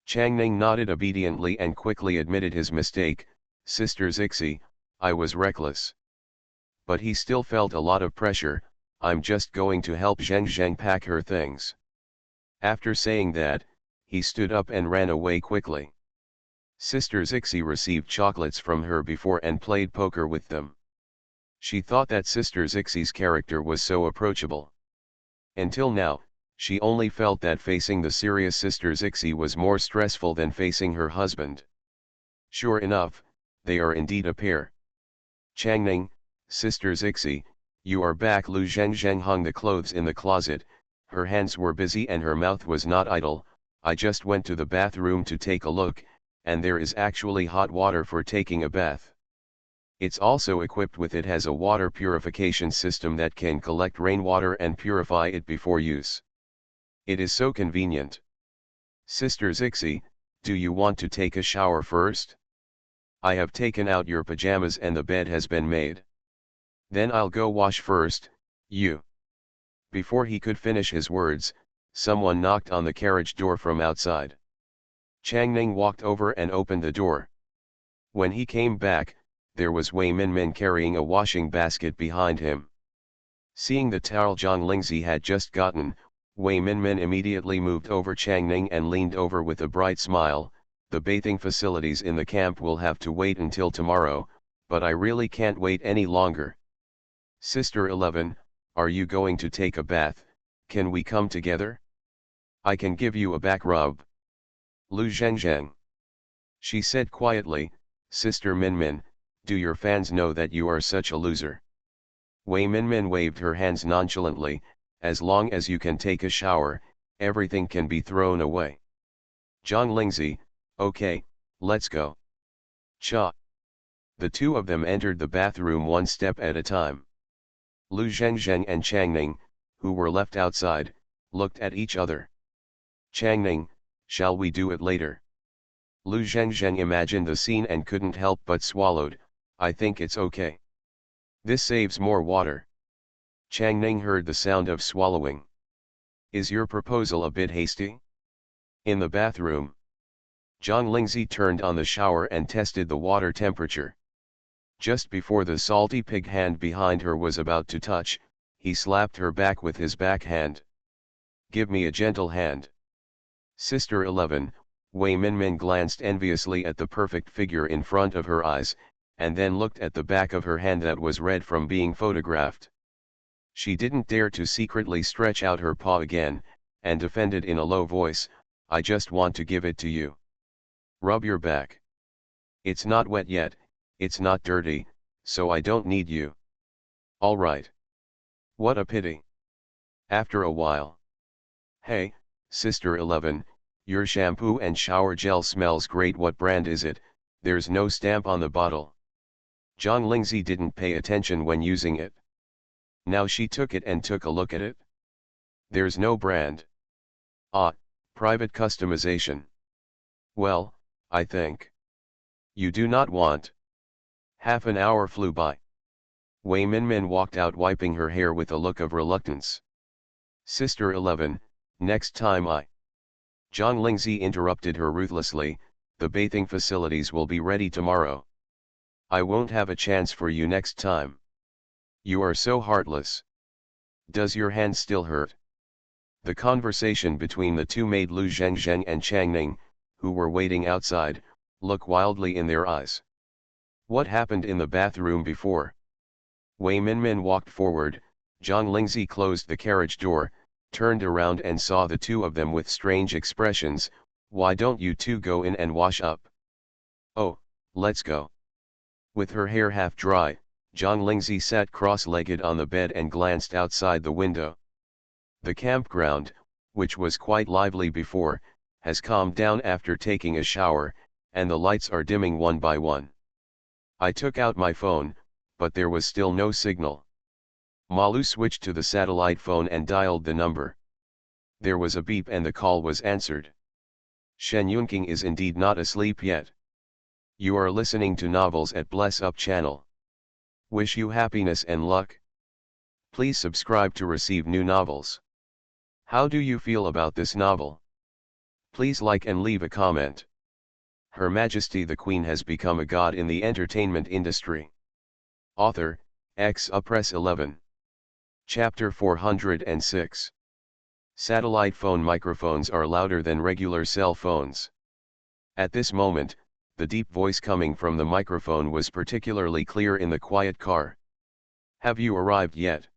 Changning nodded obediently and quickly admitted his mistake. Sister Zixi, I was reckless. But he still felt a lot of pressure. I'm just going to help Zheng Zheng pack her things. After saying that, he stood up and ran away quickly. Sister Zixi received chocolates from her before and played poker with them. She thought that Sister Zixi's character was so approachable. Until now, she only felt that facing the serious Sister Zixi was more stressful than facing her husband. Sure enough, they are indeed a pair. Changning, Sister Zixi, you are back. Lu Zhengzheng hung the clothes in the closet, her hands were busy and her mouth was not idle. I just went to the bathroom to take a look, and there is actually hot water for taking a bath. It's also equipped with it has a water purification system that can collect rainwater and purify it before use. It is so convenient. Sister Zixi, do you want to take a shower first? I have taken out your pajamas and the bed has been made. Then I'll go wash first, you. Before he could finish his words, someone knocked on the carriage door from outside. Changning walked over and opened the door. When he came back, there was Wei Minmin carrying a washing basket behind him. Seeing the towel Zhang Lingzi had just gotten, Wei Minmin immediately moved over Changning and leaned over with a bright smile. The bathing facilities in the camp will have to wait until tomorrow, but I really can't wait any longer. Sister 11, are you going to take a bath? Can we come together? I can give you a back rub. Lu Zhengzheng. She said quietly, Sister Minmin, do your fans know that you are such a loser? Wei Minmin waved her hands nonchalantly, as long as you can take a shower, everything can be thrown away. Zhang Lingzi, okay, let's go. Cha. The two of them entered the bathroom one step at a time. Lu Zhengzheng and Changning, who were left outside, looked at each other. Changning, shall we do it later? Lu Zhengzheng imagined the scene and couldn't help but swallowed. I think it's okay. This saves more water. Changning heard the sound of swallowing. Is your proposal a bit hasty? In the bathroom, Zhang Lingzi turned on the shower and tested the water temperature. Just before the salty pig hand behind her was about to touch, he slapped her back with his backhand. Give me a gentle hand. Sister 11, Wei Minmin glanced enviously at the perfect figure in front of her eyes, and then looked at the back of her hand that was red from being photographed. She didn't dare to secretly stretch out her paw again, and defended in a low voice, I just want to give it to you. Rub your back. It's not wet yet, it's not dirty, so I don't need you. All right. What a pity. After a while. Hey, Sister 11, your shampoo and shower gel smells great. What brand is it? There's no stamp on the bottle. Zhang Lingzi didn't pay attention when using it. Now she took it and took a look at it. There's no brand. Ah, private customization. Well, I think. You do not want. Half an hour flew by. Wei Minmin walked out wiping her hair with a look of reluctance. Sister 11, next time I. Zhang Lingzi interrupted her ruthlessly, the bathing facilities will be ready tomorrow. I won't have a chance for you next time. You are so heartless. Does your hand still hurt? The conversation between the two made Lu Zhengzheng and Changning, who were waiting outside, look wildly in their eyes. What happened in the bathroom before? Wei Minmin walked forward, Zhang Lingzi closed the carriage door, turned around and saw the two of them with strange expressions. Why don't you two go in and wash up? Oh, let's go. With her hair half dry, Zhang Lingzi sat cross-legged on the bed and glanced outside the window. The campground, which was quite lively before, has calmed down after taking a shower, and the lights are dimming one by one. I took out my phone, but there was still no signal. Malu switched to the satellite phone and dialed the number. There was a beep and the call was answered. Shen Yunqing is indeed not asleep yet. You are listening to Novels at Bless Up channel. Wish you happiness and luck. Please subscribe to receive new novels. How do you feel about this novel? Please like and leave a comment. Her Majesty the Queen has become a god in the entertainment industry. Author, Press 11. Chapter 406. Satellite phone microphones are louder than regular cell phones. At this moment, the deep voice coming from the microphone was particularly clear in the quiet car. Have you arrived yet?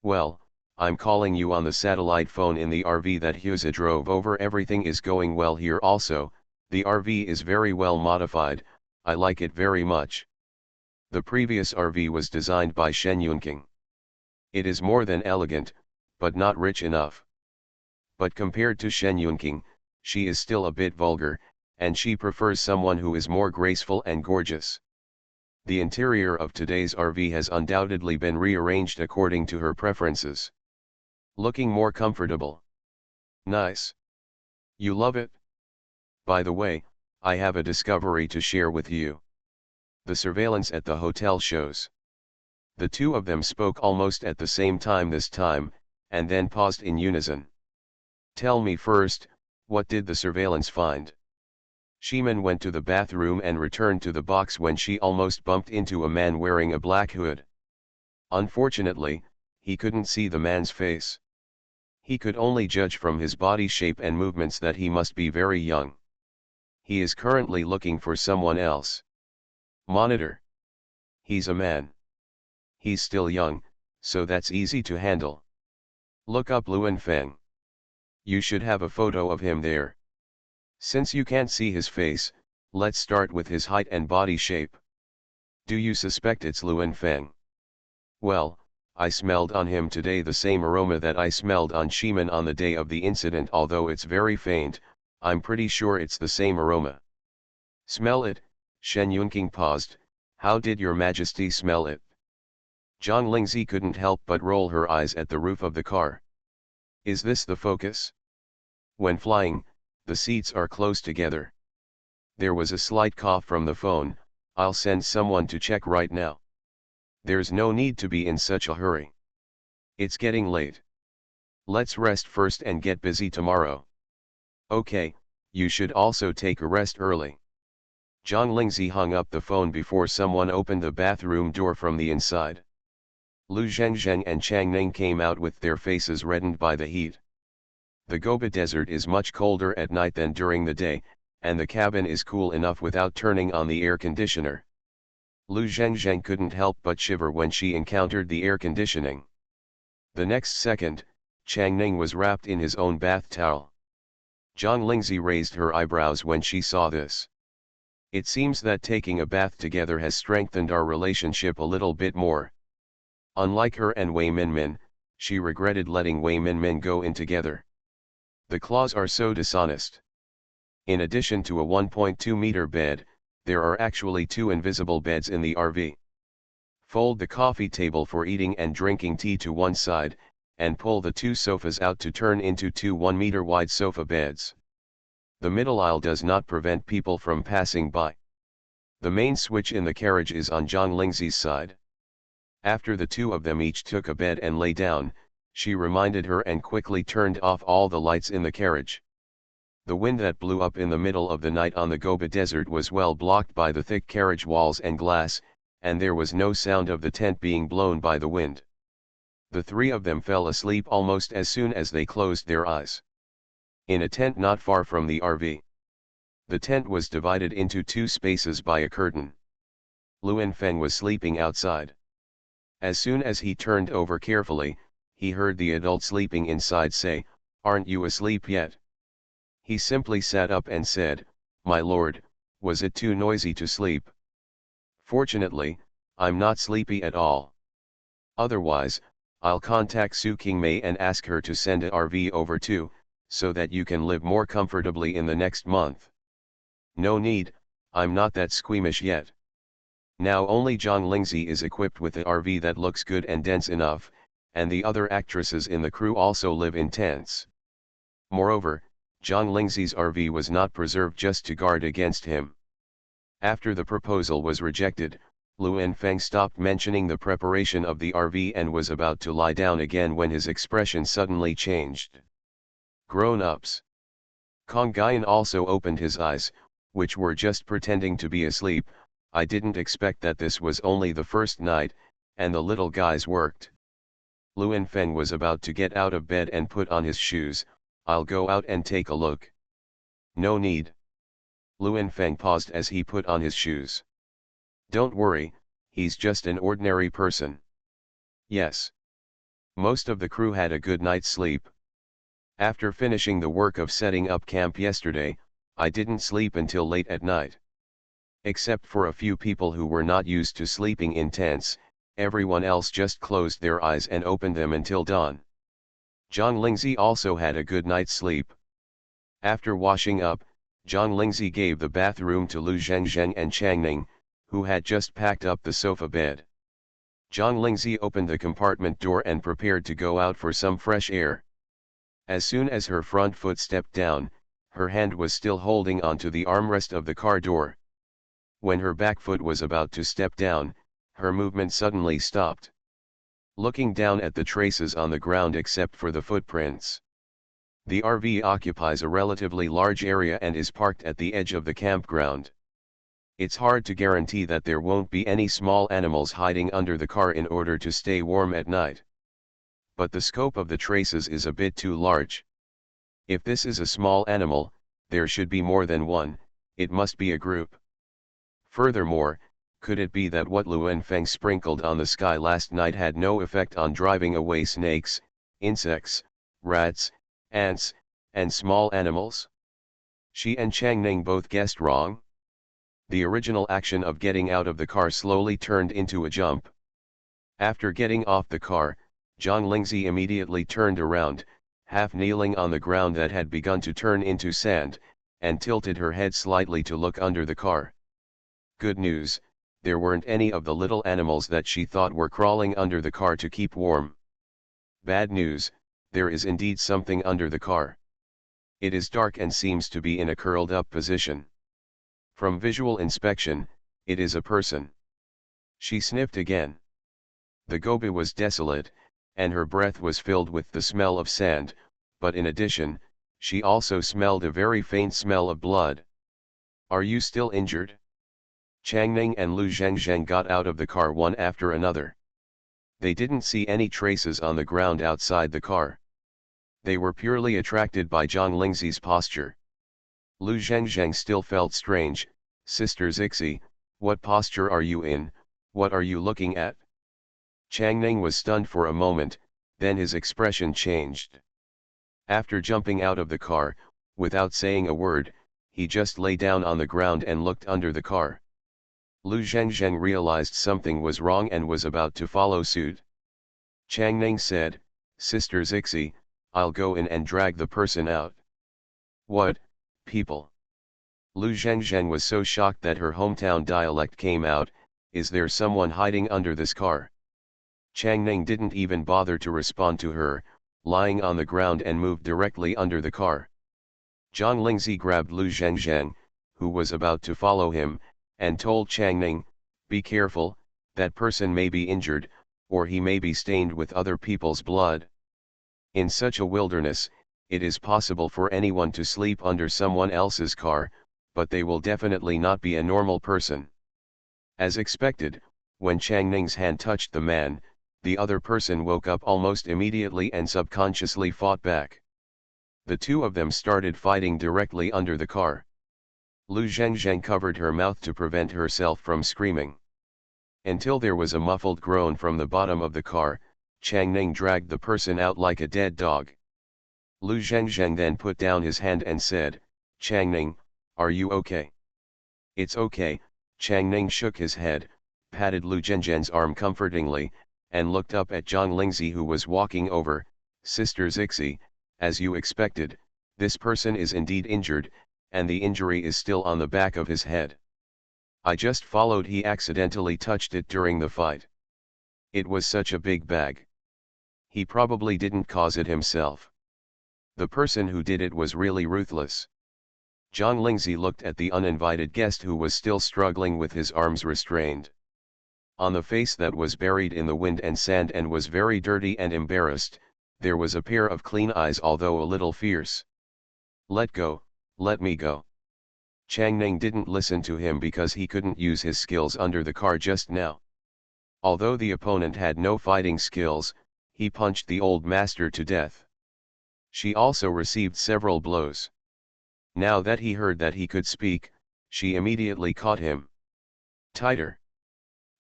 Well, I'm calling you on the satellite phone in the RV that Husa drove over. Everything is going well here also. The RV is very well modified, I like it very much. The previous RV was designed by Shen Yunqing. It is more than elegant, but not rich enough. But compared to Shen Yunqing, she is still a bit vulgar, and she prefers someone who is more graceful and gorgeous. The interior of today's RV has undoubtedly been rearranged according to her preferences. Looking more comfortable. Nice. You love it? By the way, I have a discovery to share with you. The surveillance at the hotel shows. The two of them spoke almost at the same time this time, and then paused in unison. Tell me first, what did the surveillance find? Shimin went to the bathroom and returned to the box when she almost bumped into a man wearing a black hood. Unfortunately, he couldn't see the man's face. He could only judge from his body shape and movements that he must be very young. He is currently looking for someone else. Monitor. He's a man. He's still young, so that's easy to handle. Look up Luan Feng. You should have a photo of him there. Since you can't see his face, let's start with his height and body shape. Do you suspect it's Luan Feng? Well, I smelled on him today the same aroma that I smelled on Shimin on the day of the incident. Although it's very faint, I'm pretty sure it's the same aroma. Smell it. Shen Yunqing paused. How did your Majesty smell it? Zhang Lingzi couldn't help but roll her eyes at the roof of the car. Is this the focus? When flying, the seats are close together. There was a slight cough from the phone. I'll send someone to check right now. There's no need to be in such a hurry. It's getting late. Let's rest first and get busy tomorrow. Okay, you should also take a rest early. Zhang Lingzi hung up the phone before someone opened the bathroom door from the inside. Lu Zhengzheng and Chang Ning came out with their faces reddened by the heat. The Gobi Desert is much colder at night than during the day, and the cabin is cool enough without turning on the air conditioner. Lu Zhengzheng couldn't help but shiver when she encountered the air conditioning. The next second, Chang Ning was wrapped in his own bath towel. Zhang Lingzi raised her eyebrows when she saw this. It seems that taking a bath together has strengthened our relationship a little bit more. Unlike her and Wei Minmin, she regretted letting Wei Minmin go in together. The claws are so dishonest. In addition to a 1.2-meter bed, there are actually two invisible beds in the RV. Fold the coffee table for eating and drinking tea to one side, and pull the two sofas out to turn into two 1-meter wide sofa beds. The middle aisle does not prevent people from passing by. The main switch in the carriage is on Zhang Lingzi's side. After the two of them each took a bed and lay down, she reminded her and quickly turned off all the lights in the carriage. The wind that blew up in the middle of the night on the Gobi Desert was well blocked by the thick carriage walls and glass, and there was no sound of the tent being blown by the wind. The three of them fell asleep almost as soon as they closed their eyes. In a tent not far from the RV. The tent was divided into two spaces by a curtain. Luan Feng was sleeping outside. As soon as he turned over carefully, he heard the adult sleeping inside say, "Aren't you asleep yet?" He simply sat up and said, "My lord, was it too noisy to sleep?" "Fortunately, I'm not sleepy at all. Otherwise, I'll contact Su Qingmei and ask her to send a RV over too, so that you can live more comfortably in the next month." "No need, I'm not that squeamish yet. Now only Zhang Lingzi is equipped with a RV that looks good and dense enough, and the other actresses in the crew also live in tents. Moreover, Zhang Lingzi's RV was not preserved just to guard against him. After the proposal was rejected, Lu Enfeng stopped mentioning the preparation of the RV and was about to lie down again when his expression suddenly changed. Grown-ups. Kong Guyan also opened his eyes, which were just pretending to be asleep. I didn't expect that this was only the first night, and the little guys worked. Lu Enfeng was about to get out of bed and put on his shoes. I'll go out and take a look. No need. Lu Enfeng paused as he put on his shoes. Don't worry, he's just an ordinary person. Yes. Most of the crew had a good night's sleep. After finishing the work of setting up camp yesterday, I didn't sleep until late at night. Except for a few people who were not used to sleeping in tents, everyone else just closed their eyes and opened them until dawn. Zhang Lingzi also had a good night's sleep. After washing up, Zhang Lingzi gave the bathroom to Lu Zhengzheng and Changning, who had just packed up the sofa bed. Zhang Lingzi opened the compartment door and prepared to go out for some fresh air. As soon as her front foot stepped down, her hand was still holding onto the armrest of the car door. When her back foot was about to step down, her movement suddenly stopped. Looking down at the traces on the ground except for the footprints. The RV occupies a relatively large area and is parked at the edge of the campground. It's hard to guarantee that there won't be any small animals hiding under the car in order to stay warm at night. But the scope of the traces is a bit too large. If this is a small animal, there should be more than one. It must be a group. Furthermore, could it be that what Lu Enfeng sprinkled on the sky last night had no effect on driving away snakes, insects, rats, ants, and small animals? She and Changning both guessed wrong. The original action of getting out of the car slowly turned into a jump. After getting off the car, Zhang Lingzi immediately turned around, half kneeling on the ground that had begun to turn into sand, and tilted her head slightly to look under the car. Good news, there weren't any of the little animals that she thought were crawling under the car to keep warm. Bad news, there is indeed something under the car. It is dark and seems to be in a curled up position. From visual inspection, it is a person. She sniffed again. The gobi was desolate, and her breath was filled with the smell of sand, but in addition, she also smelled a very faint smell of blood. Are you still injured? Changning and Lu Zhengzheng got out of the car one after another. They didn't see any traces on the ground outside the car. They were purely attracted by Zhang Lingzi's posture. Lu Zhengzheng still felt strange. Sister Zixi, what posture are you in? What are you looking at? Changning was stunned for a moment, then his expression changed. After jumping out of the car, without saying a word, he just lay down on the ground and looked under the car. Lu Zhengzheng realized something was wrong and was about to follow suit. Changning said, Sister Zixi, I'll go in and drag the person out. What, people? Lu Zhengzheng was so shocked that her hometown dialect came out. Is there someone hiding under this car? Changning didn't even bother to respond to her, lying on the ground and moved directly under the car. Zhang Lingzi grabbed Lu Zhengzheng, who was about to follow him, and told Changning, be careful, that person may be injured, or he may be stained with other people's blood. In such a wilderness, it is possible for anyone to sleep under someone else's car, but they will definitely not be a normal person. As expected, when Changning's hand touched the man, the other person woke up almost immediately and subconsciously fought back. The two of them started fighting directly under the car. Lu Zhengzheng covered her mouth to prevent herself from screaming. Until there was a muffled groan from the bottom of the car, Changning dragged the person out like a dead dog. Lu Zhengzheng then put down his hand and said, Changning, are you okay? It's okay. Changning shook his head, patted Lu Zhengzheng's arm comfortingly, and looked up at Zhang Lingzi who was walking over. Sister Zixi, as you expected, this person is indeed injured, and the injury is still on the back of his head. I just followed, he accidentally touched it during the fight. It was such a big bag. He probably didn't cause it himself. The person who did it was really ruthless. John Lingzi looked at the uninvited guest who was still struggling with his arms restrained. On the face that was buried in the wind and sand and was very dirty and embarrassed, there was a pair of clean eyes, although a little fierce. "Let go, let me go." Chang Ning didn't listen to him because he couldn't use his skills under the car just now. Although the opponent had no fighting skills, he punched the old master to death. She also received several blows. Now that he heard that he could speak, she immediately caught him. "Tighter.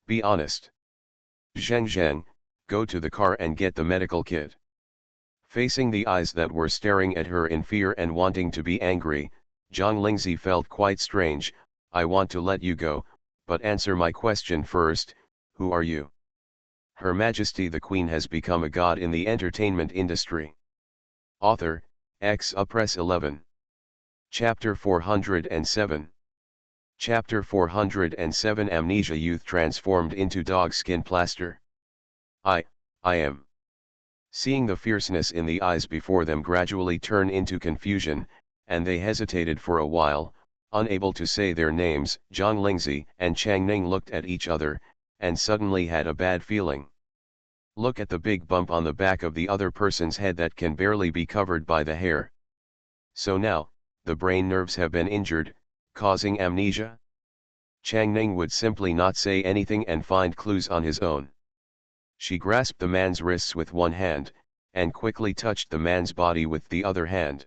Be honest. Zheng Zheng, go to the car and get the medical kit." Facing the eyes that were staring at her in fear and wanting to be angry, Zhang Lingzi felt quite strange. "I want to let you go, but answer my question first. Who are you?" Her Majesty the Queen has become a god in the entertainment industry. Author, Press 11. Chapter 407. Chapter 407 Amnesia Youth transformed into dog skin plaster. I am. Seeing the fierceness in the eyes before them gradually turn into confusion, and they hesitated for a while, unable to say their names, Zhang Lingzi and Chang Ning looked at each other, and suddenly had a bad feeling. Look at the big bump on the back of the other person's head that can barely be covered by the hair. So now, the brain nerves have been injured, causing amnesia? Chang Ning would simply not say anything and find clues on his own. She grasped the man's wrists with one hand, and quickly touched the man's body with the other hand.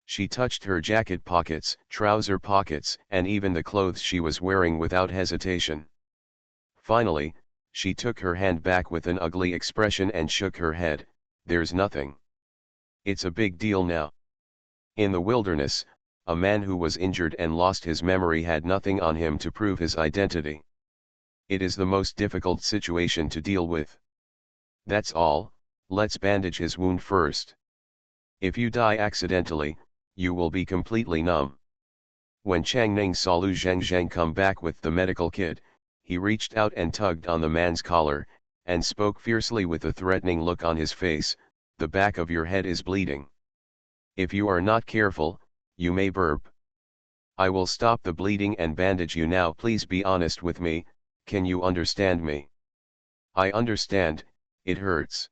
She touched her jacket pockets, trouser pockets, and even the clothes she was wearing without hesitation. Finally, she took her hand back with an ugly expression and shook her head. "There's nothing. It's a big deal now." In the wilderness, a man who was injured and lost his memory had nothing on him to prove his identity. It is the most difficult situation to deal with. "That's all, let's bandage his wound first. If you die accidentally, you will be completely numb." When Chang Ning saw Lu Zhengzheng come back with the medical kit, he reached out and tugged on the man's collar, and spoke fiercely with a threatening look on his face. "The back of your head is bleeding. If you are not careful, you may burp. I will stop the bleeding and bandage you now. Please be honest with me, can you understand me?" "I understand, it hurts."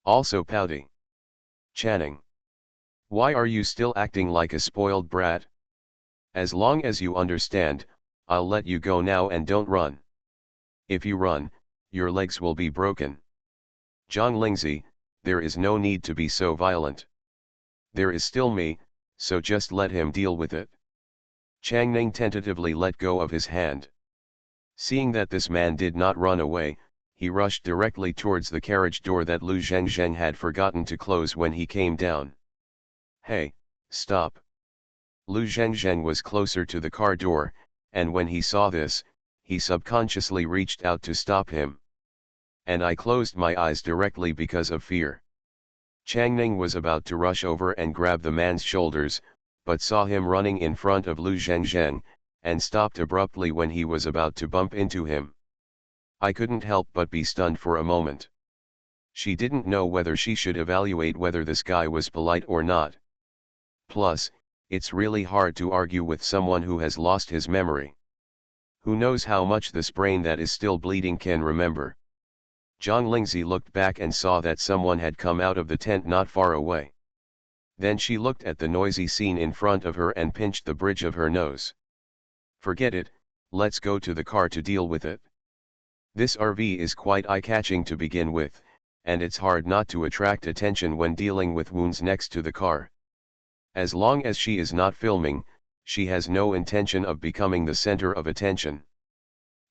"Also pouty. Channing. Why are you still acting like a spoiled brat? As long as you understand, I'll let you go now and don't run. If you run, your legs will be broken." "Zhang Lingzi, there is no need to be so violent. There is still me, so just let him deal with it." Chang Ning tentatively let go of his hand. Seeing that this man did not run away, he rushed directly towards the carriage door that Lu Zhengzheng had forgotten to close when he came down. "Hey, stop." Lu Zhengzheng was closer to the car door, and when he saw this, he subconsciously reached out to stop him. "And I closed my eyes directly because of fear." Chang Ning was about to rush over and grab the man's shoulders, but saw him running in front of Lu Zhengzheng, and stopped abruptly when he was about to bump into him. I couldn't help but be stunned for a moment. She didn't know whether she should evaluate whether this guy was polite or not. Plus, it's really hard to argue with someone who has lost his memory. Who knows how much this brain that is still bleeding can remember? Zhang Lingzi looked back and saw that someone had come out of the tent not far away. Then she looked at the noisy scene in front of her and pinched the bridge of her nose. "Forget it, let's go to the car to deal with it. This RV is quite eye-catching to begin with, and it's hard not to attract attention when dealing with wounds next to the car. As long as she is not filming, she has no intention of becoming the center of attention."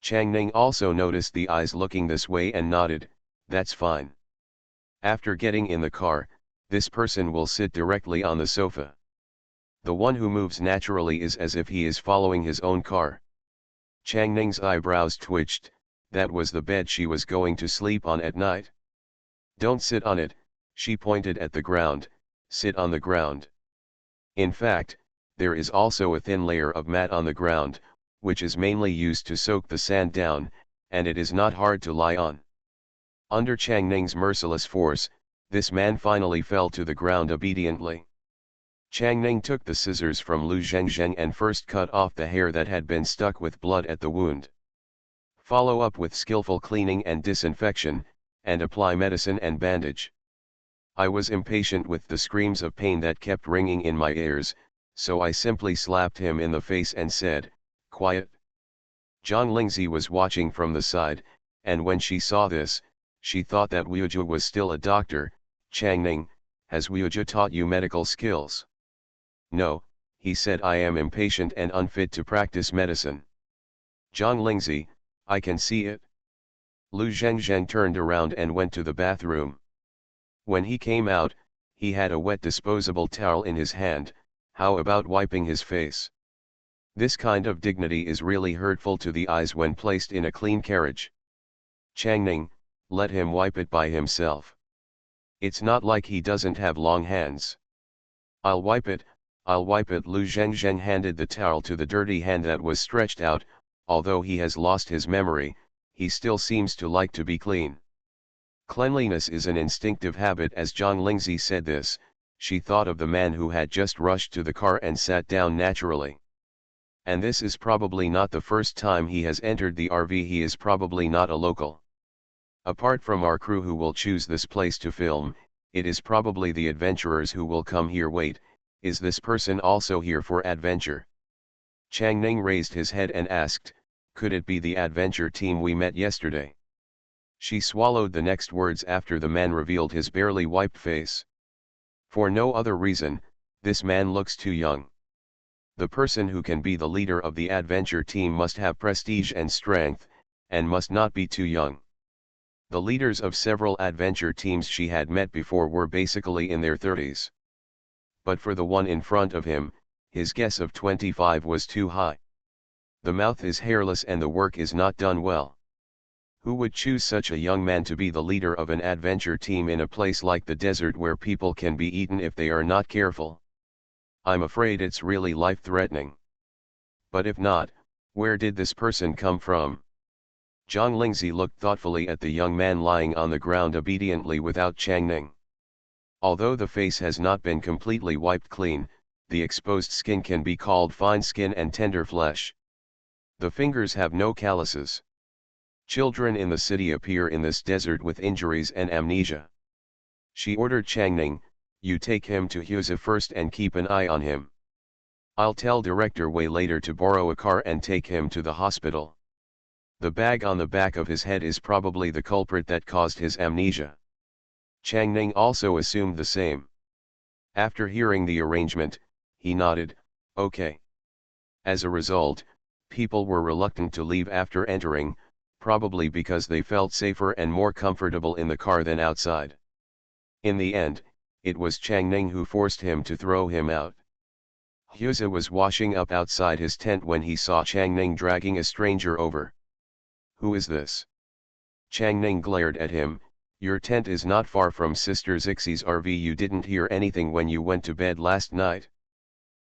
Chang Ning also noticed the eyes looking this way and nodded. "That's fine. After getting in the car, this person will sit directly on the sofa. The one who moves naturally is as if he is following his own car." Chang Ning's eyebrows twitched. That was the bed she was going to sleep on at night. "Don't sit on it," she pointed at the ground. "Sit on the ground. In fact, there is also a thin layer of mat on the ground, which is mainly used to soak the sand down, and it is not hard to lie on." Under Chang Ning's merciless force, This man finally fell to the ground obediently. Chang Ning took the scissors from Lu Zhengzheng and first cut off the hair that had been stuck with blood at the wound. Follow up with skillful cleaning and disinfection, and apply medicine and bandage. I was impatient with the screams of pain that kept ringing in my ears, so I simply slapped him in the face and said, "Quiet." Zhang Lingzi was watching from the side, and when she saw this, she thought that Wuju was still a doctor. "Chang Ning, has Wuju taught you medical skills?" "No," he said, "I am impatient and unfit to practice medicine." "Zhang Lingzi, I can see it." Lu Zhengzheng turned around and went to the bathroom. When he came out, he had a wet disposable towel in his hand. How about wiping his face? This kind of dignity is really hurtful to the eyes when placed in a clean carriage. "Chang Ning, let him wipe it by himself. It's not like he doesn't have long hands." I'll wipe it." Lu Zhengzheng handed the towel to the dirty hand that was stretched out. Although he has lost his memory, he still seems to like to be clean. Cleanliness is an instinctive habit. As Zhang Lingzi said this, she thought of the man who had just rushed to the car and sat down naturally. And this is probably not the first time he has entered the RV. He is probably not a local. Apart from our crew who will choose this place to film, it is probably the adventurers who will come here. Wait, is this person also here for adventure? Chang Ning raised his head and asked, "Could it be the adventure team we met yesterday?" She swallowed the next words after the man revealed his barely wiped face. For no other reason, this man looks too young. The person who can be the leader of the adventure team must have prestige and strength, and must not be too young. The leaders of several adventure teams she had met before were basically in their 30s. But for the one in front of him, his guess of 25 was too high. The mouth is hairless and the work is not done well. Who would choose such a young man to be the leader of an adventure team in a place like the desert where people can be eaten if they are not careful? I'm afraid it's really life-threatening. But if not, where did this person come from? Zhang Lingzi looked thoughtfully at the young man lying on the ground obediently without Chang Ning. Although the face has not been completely wiped clean, the exposed skin can be called fine skin and tender flesh. The fingers have no calluses. Children in the city appear in this desert with injuries and amnesia. She ordered Chang Ning, "You take him to Huza first and keep an eye on him. I'll tell Director Wei later to borrow a car and take him to the hospital." The bag on the back of his head is probably the culprit that caused his amnesia. Chang Ning also assumed the same. After hearing the arrangement, he nodded, "Okay." As a result, people were reluctant to leave after entering, probably because they felt safer and more comfortable in the car than outside. In the end, it was Chang Ning who forced him to throw him out. Huza was washing up outside his tent when he saw Chang Ning dragging a stranger over. "Who is this?" Chang Ning glared at him. "Your tent is not far from Sister Zixie's RV. You didn't hear anything when you went to bed last night?"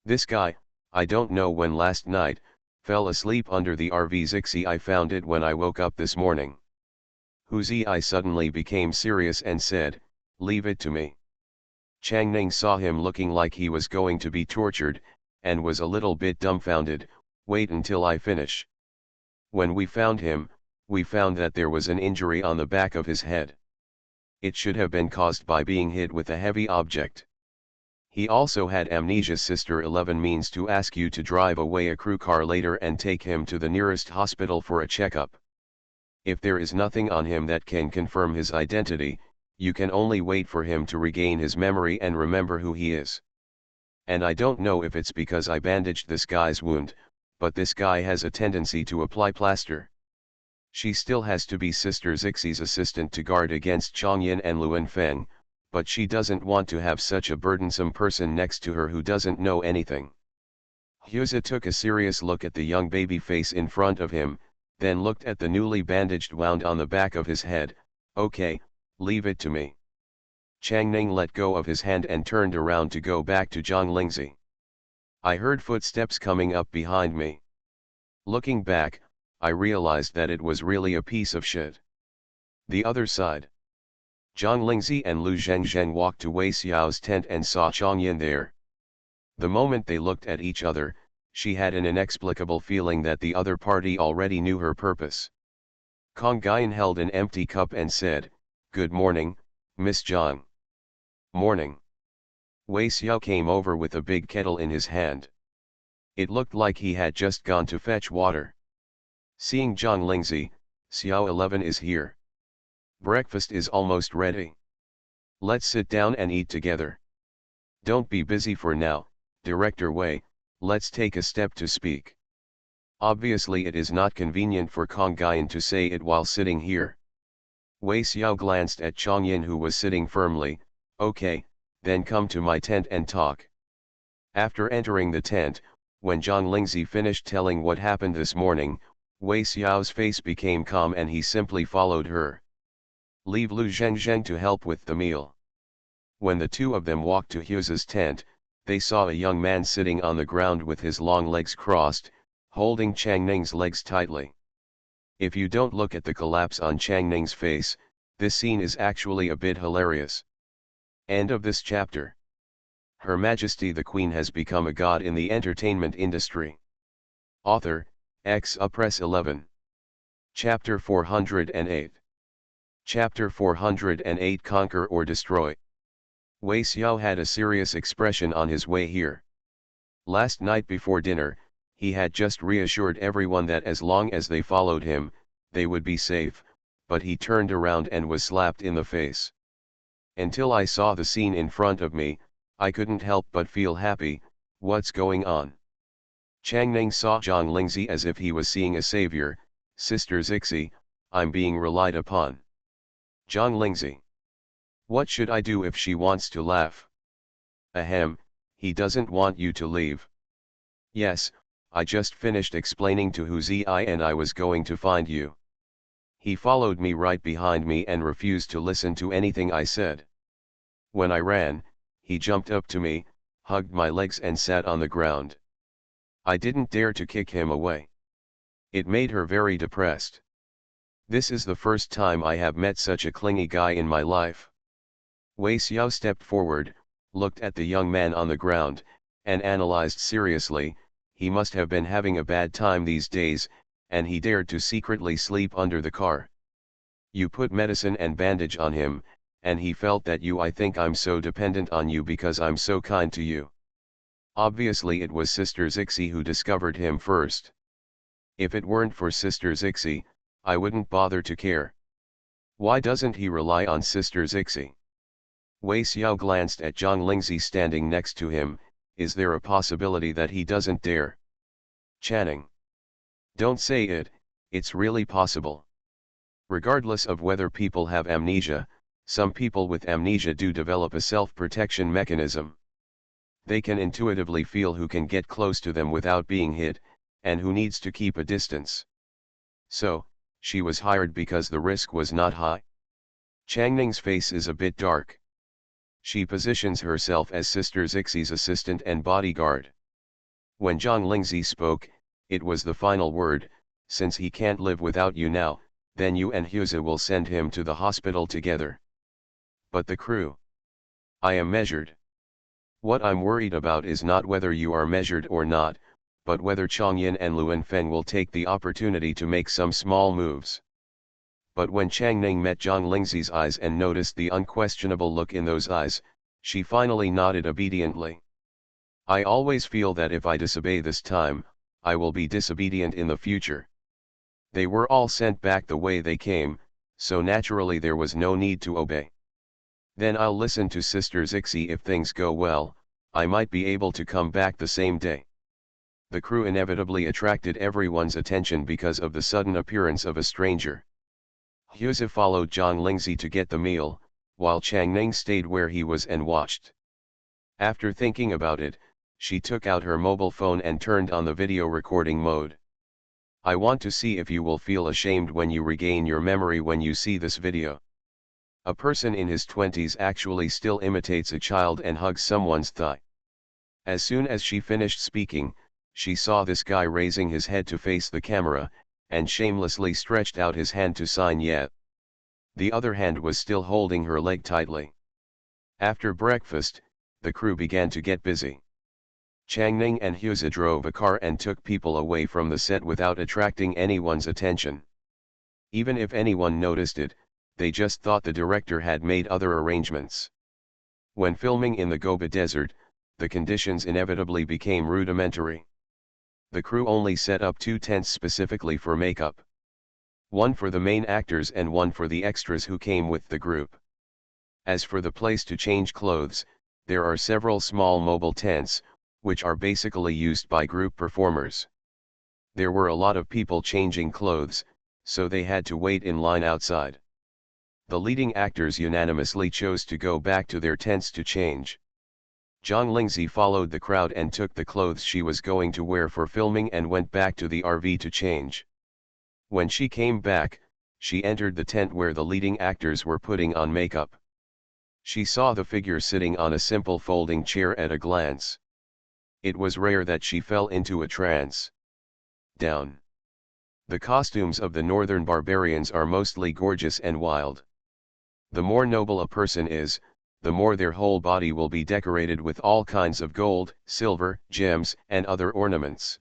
"This guy, I don't know when last night, fell asleep under the RV. Zixie, I found it when I woke up this morning." Huzi I suddenly became serious and said, "Leave it to me." Chang Ning saw him looking like he was going to be tortured, and was a little bit dumbfounded. "Wait until I finish." When we found him, we found that there was an injury on the back of his head. It should have been caused by being hit with a heavy object. He also had amnesia. Sister 11 means to ask you to drive away a crew car later and take him to the nearest hospital for a checkup. If there is nothing on him that can confirm his identity, you can only wait for him to regain his memory and remember who he is. And I don't know if it's because I bandaged this guy's wound, but this guy has a tendency to apply plaster. She still has to be Sister Zixie's assistant to guard against Changyin and Luan Feng, but she doesn't want to have such a burdensome person next to her who doesn't know anything. Huza took a serious look at the young baby face in front of him, then looked at the newly bandaged wound on the back of his head. "Okay, leave it to me." Chang Ning let go of his hand and turned around to go back to Zhang Lingzi. I heard footsteps coming up behind me. Looking back, I realized that it was really a piece of shit. The other side. Zhang Lingzi and Lu Zhengzhen walked to Wei Xiao's tent and saw Changyin there. The moment they looked at each other, she had an inexplicable feeling that the other party already knew her purpose. Kong Guyan held an empty cup and said, "Good morning, Miss Zhang." "Morning." Wei Xiao came over with a big kettle in his hand. It looked like he had just gone to fetch water. Seeing Zhang Lingzi, "Xiao 11 is here. Breakfast is almost ready. Let's sit down and eat together. Don't be busy for now, Director Wei, let's take a step to speak." Obviously it is not convenient for Kong Guyan to say it while sitting here. Wei Xiao glanced at Changyin, who was sitting firmly. "Okay, then come to my tent and talk." After entering the tent, when Zhang Lingzi finished telling what happened this morning, Wei Xiao's face became calm and he simply followed her. "Leave Lu Zhengzhen to help with the meal." When the two of them walked to Hughes's tent, they saw a young man sitting on the ground with his long legs crossed, holding Chang Ning's legs tightly. If you don't look at the collapse on Chang Ning's face, this scene is actually a bit hilarious. End of this chapter. Her Majesty the Queen has become a god in the entertainment industry. Author, Press 11. Chapter 408. Chapter 408 Conquer or Destroy. Wei Xiao had a serious expression on his way here. Last night before dinner, he had just reassured everyone that as long as they followed him, they would be safe, but he turned around and was slapped in the face. Until I saw the scene in front of me, I couldn't help but feel happy. What's going on? Chang Ning saw Zhang Lingzi as if he was seeing a savior. "Sister Zixi, I'm being relied upon." Zhang Lingzi. "What should I do if she wants to laugh?" "Ahem, he doesn't want you to leave." "Yes, I just finished explaining to Hu Zi and I was going to find you. He followed me right behind me and refused to listen to anything I said. When I ran, he jumped up to me, hugged my legs and sat on the ground. I didn't dare to kick him away." It made her very depressed. "This is the first time I have met such a clingy guy in my life." Wei Xiao stepped forward, looked at the young man on the ground, and analyzed seriously. He must have been having a bad time these days, and he dared to secretly sleep under the car. "You put medicine and bandage on him, and he felt that I think I'm so dependent on you because I'm so kind to you." Obviously it was Sister Zixi who discovered him first. If it weren't for Sister Zixi, I wouldn't bother to care. Why doesn't he rely on Sister Zixi? Wei Xiao glanced at Zhang Lingzi standing next to him. Is there a possibility that he doesn't dare? Channing. Don't say it, it's really possible. Regardless of whether people have amnesia, some people with amnesia do develop a self-protection mechanism. They can intuitively feel who can get close to them without being hit, and who needs to keep a distance. So, she was hired because the risk was not high. Chang Ning's face is a bit dark. She positions herself as Sister Zixi's assistant and bodyguard. When Zhang Lingzi spoke, it was the final word. "Since he can't live without you now, then you and Huza will send him to the hospital together." "But the crew?" "I am measured. What I'm worried about is not whether you are measured or not, but whether Changyin and Luan Feng will take the opportunity to make some small moves." But when Chang Ning met Zhang Lingzi's eyes and noticed the unquestionable look in those eyes, she finally nodded obediently. "I always feel that if I disobey this time, I will be disobedient in the future. They were all sent back the way they came, so naturally there was no need to obey. Then I'll listen to Sister Zixi. If things go well, I might be able to come back the same day." The crew inevitably attracted everyone's attention because of the sudden appearance of a stranger. Huza followed Zhang Lingzi to get the meal, while Chang Ning stayed where he was and watched. After thinking about it, she took out her mobile phone and turned on the video recording mode. "I want to see if you will feel ashamed when you regain your memory when you see this video." A person in his 20s actually still imitates a child and hugs someone's thigh. As soon as she finished speaking, she saw this guy raising his head to face the camera, and shamelessly stretched out his hand to sign "yeah." The other hand was still holding her leg tightly. After breakfast, the crew began to get busy. Changning and Huza drove a car and took people away from the set without attracting anyone's attention. Even if anyone noticed it, they just thought the director had made other arrangements. When filming in the Gobi Desert, the conditions inevitably became rudimentary. The crew only set up 2 tents specifically for makeup. One for the main actors and one for the extras who came with the group. As for the place to change clothes, there are several small mobile tents, which are basically used by group performers. There were a lot of people changing clothes, so they had to wait in line outside. The leading actors unanimously chose to go back to their tents to change. Zhang Lingzi followed the crowd and took the clothes she was going to wear for filming and went back to the RV to change. When she came back, she entered the tent where the leading actors were putting on makeup. She saw the figure sitting on a simple folding chair at a glance. It was rare that she fell into a trance. Down. The costumes of the northern barbarians are mostly gorgeous and wild. The more noble a person is, the more their whole body will be decorated with all kinds of gold, silver, gems, and other ornaments.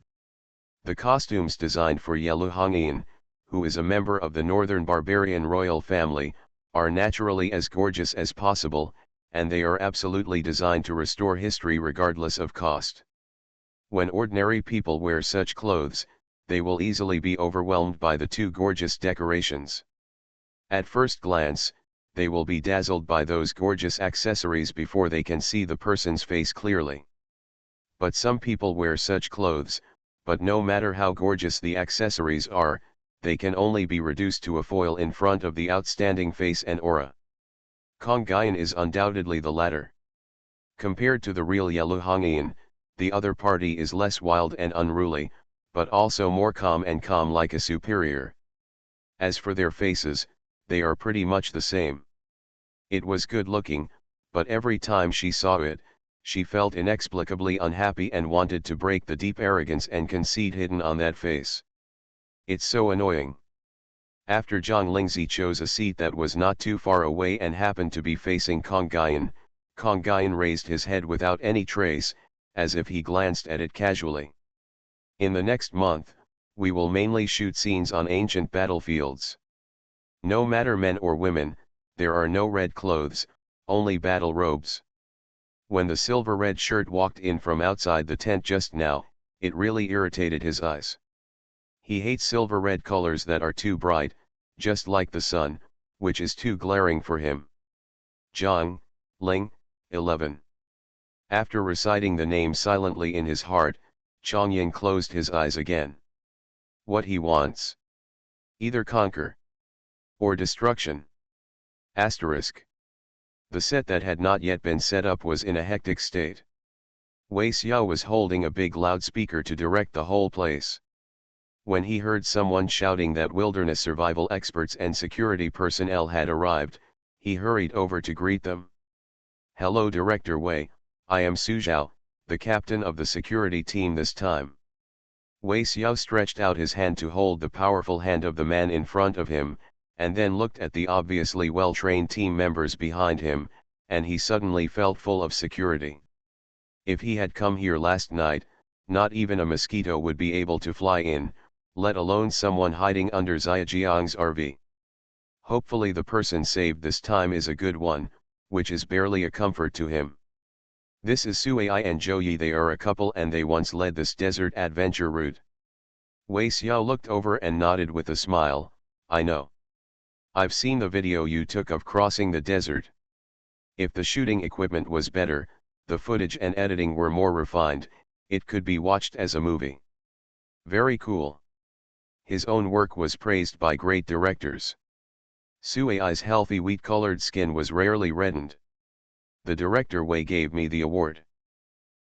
The costumes designed for Yeluhangyan, who is a member of the northern barbarian royal family, are naturally as gorgeous as possible, and they are absolutely designed to restore history regardless of cost. When ordinary people wear such clothes, they will easily be overwhelmed by the too gorgeous decorations. At first glance, they will be dazzled by those gorgeous accessories before they can see the person's face clearly. But some people wear such clothes, but no matter how gorgeous the accessories are, they can only be reduced to a foil in front of the outstanding face and aura. Kongyan is undoubtedly the latter. Compared to the real Yeluhangyan, the other party is less wild and unruly, but also more calm like a superior. As for their faces, they are pretty much the same. It was good looking, but every time she saw it, she felt inexplicably unhappy and wanted to break the deep arrogance and conceit hidden on that face. It's so annoying. After Zhang Lingzi chose a seat that was not too far away and happened to be facing Kongyan, Kongyan raised his head without any trace, as if he glanced at it casually. In the next month, we will mainly shoot scenes on ancient battlefields. No matter men or women, there are no red clothes, only battle robes. When the silver-red shirt walked in from outside the tent just now, it really irritated his eyes. He hates silver-red colors that are too bright, just like the sun, which is too glaring for him. Zhang, Ling, 11. After reciting the name silently in his heart, Chongyan closed his eyes again. What he wants. Either conquer. Or destruction. Asterisk. The set that had not yet been set up was in a hectic state. Wei Xiao was holding a big loudspeaker to direct the whole place. When he heard someone shouting that wilderness survival experts and security personnel had arrived, he hurried over to greet them. Hello Director Wei, I am Su Zhao, the captain of the security team this time. Wei Xiao stretched out his hand to hold the powerful hand of the man in front of him, and then looked at the obviously well-trained team members behind him, and he suddenly felt full of security. If he had come here last night, not even a mosquito would be able to fly in, let alone someone hiding under Zhejiang's RV. Hopefully the person saved this time is a good one, which is barely a comfort to him. This is Suai and Zhou Yi, they are a couple and they once led this desert adventure route. Wei Xiao looked over and nodded with a smile, I know. I've seen the video you took of crossing the desert. If the shooting equipment was better, the footage and editing were more refined, it could be watched as a movie. Very cool. His own work was praised by great directors. Suai's healthy wheat-colored skin was rarely reddened. The director Wei gave me the award.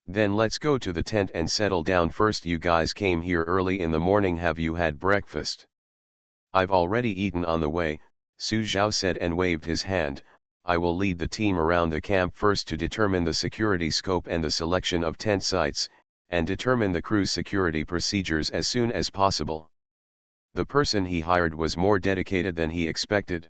Then let's go to the tent and settle down first. You guys came here early in the morning, have you had breakfast? I've already eaten on the way, Su Zhao said and waved his hand. I will lead the team around the camp first to determine the security scope and the selection of tent sites, and determine the crew's security procedures as soon as possible. The person he hired was more dedicated than he expected.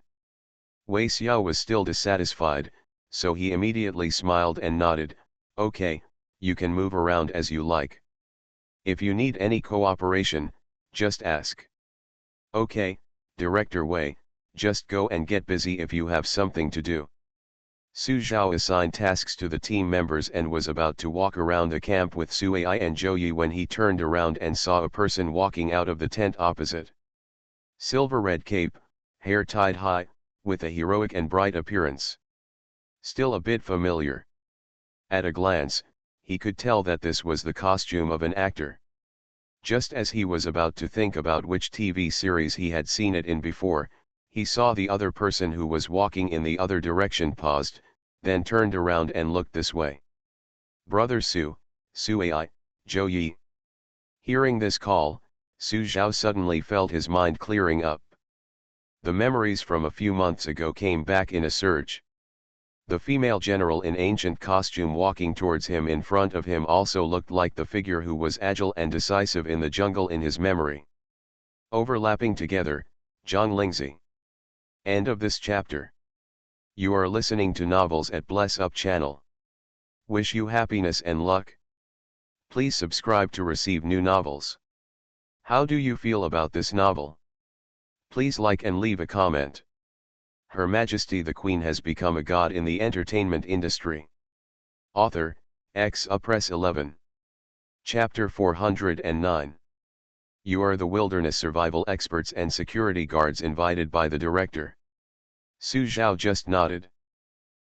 Wei Xiao was still dissatisfied, so he immediately smiled and nodded, "Okay, you can move around as you like. If you need any cooperation, just ask." "Okay, Director Wei, just go and get busy if you have something to do." Su Zhao assigned tasks to the team members and was about to walk around the camp with Sui and Zhou Yi when he turned around and saw a person walking out of the tent opposite. Silver red cape, hair tied high, with a heroic and bright appearance. Still a bit familiar. At a glance, he could tell that this was the costume of an actor. Just as he was about to think about which TV series he had seen it in before, he saw the other person who was walking in the other direction paused, then turned around and looked this way. "Brother Su, Sui, Zhou Yi." Hearing this call, Su Zhao suddenly felt his mind clearing up. The memories from a few months ago came back in a surge. The female general in ancient costume walking towards him in front of him also looked like the figure who was agile and decisive in the jungle in his memory. Overlapping together, Zhang Lingzi. End of this chapter. You are listening to Novels at Bless Up channel. Wish you happiness and luck. Please subscribe to receive new novels. How do you feel about this novel? Please like and leave a comment. Her Majesty the Queen has become a god in the entertainment industry. Author, Press 11. Chapter 409. You are the wilderness survival experts and security guards invited by the director. Su Zhao just nodded.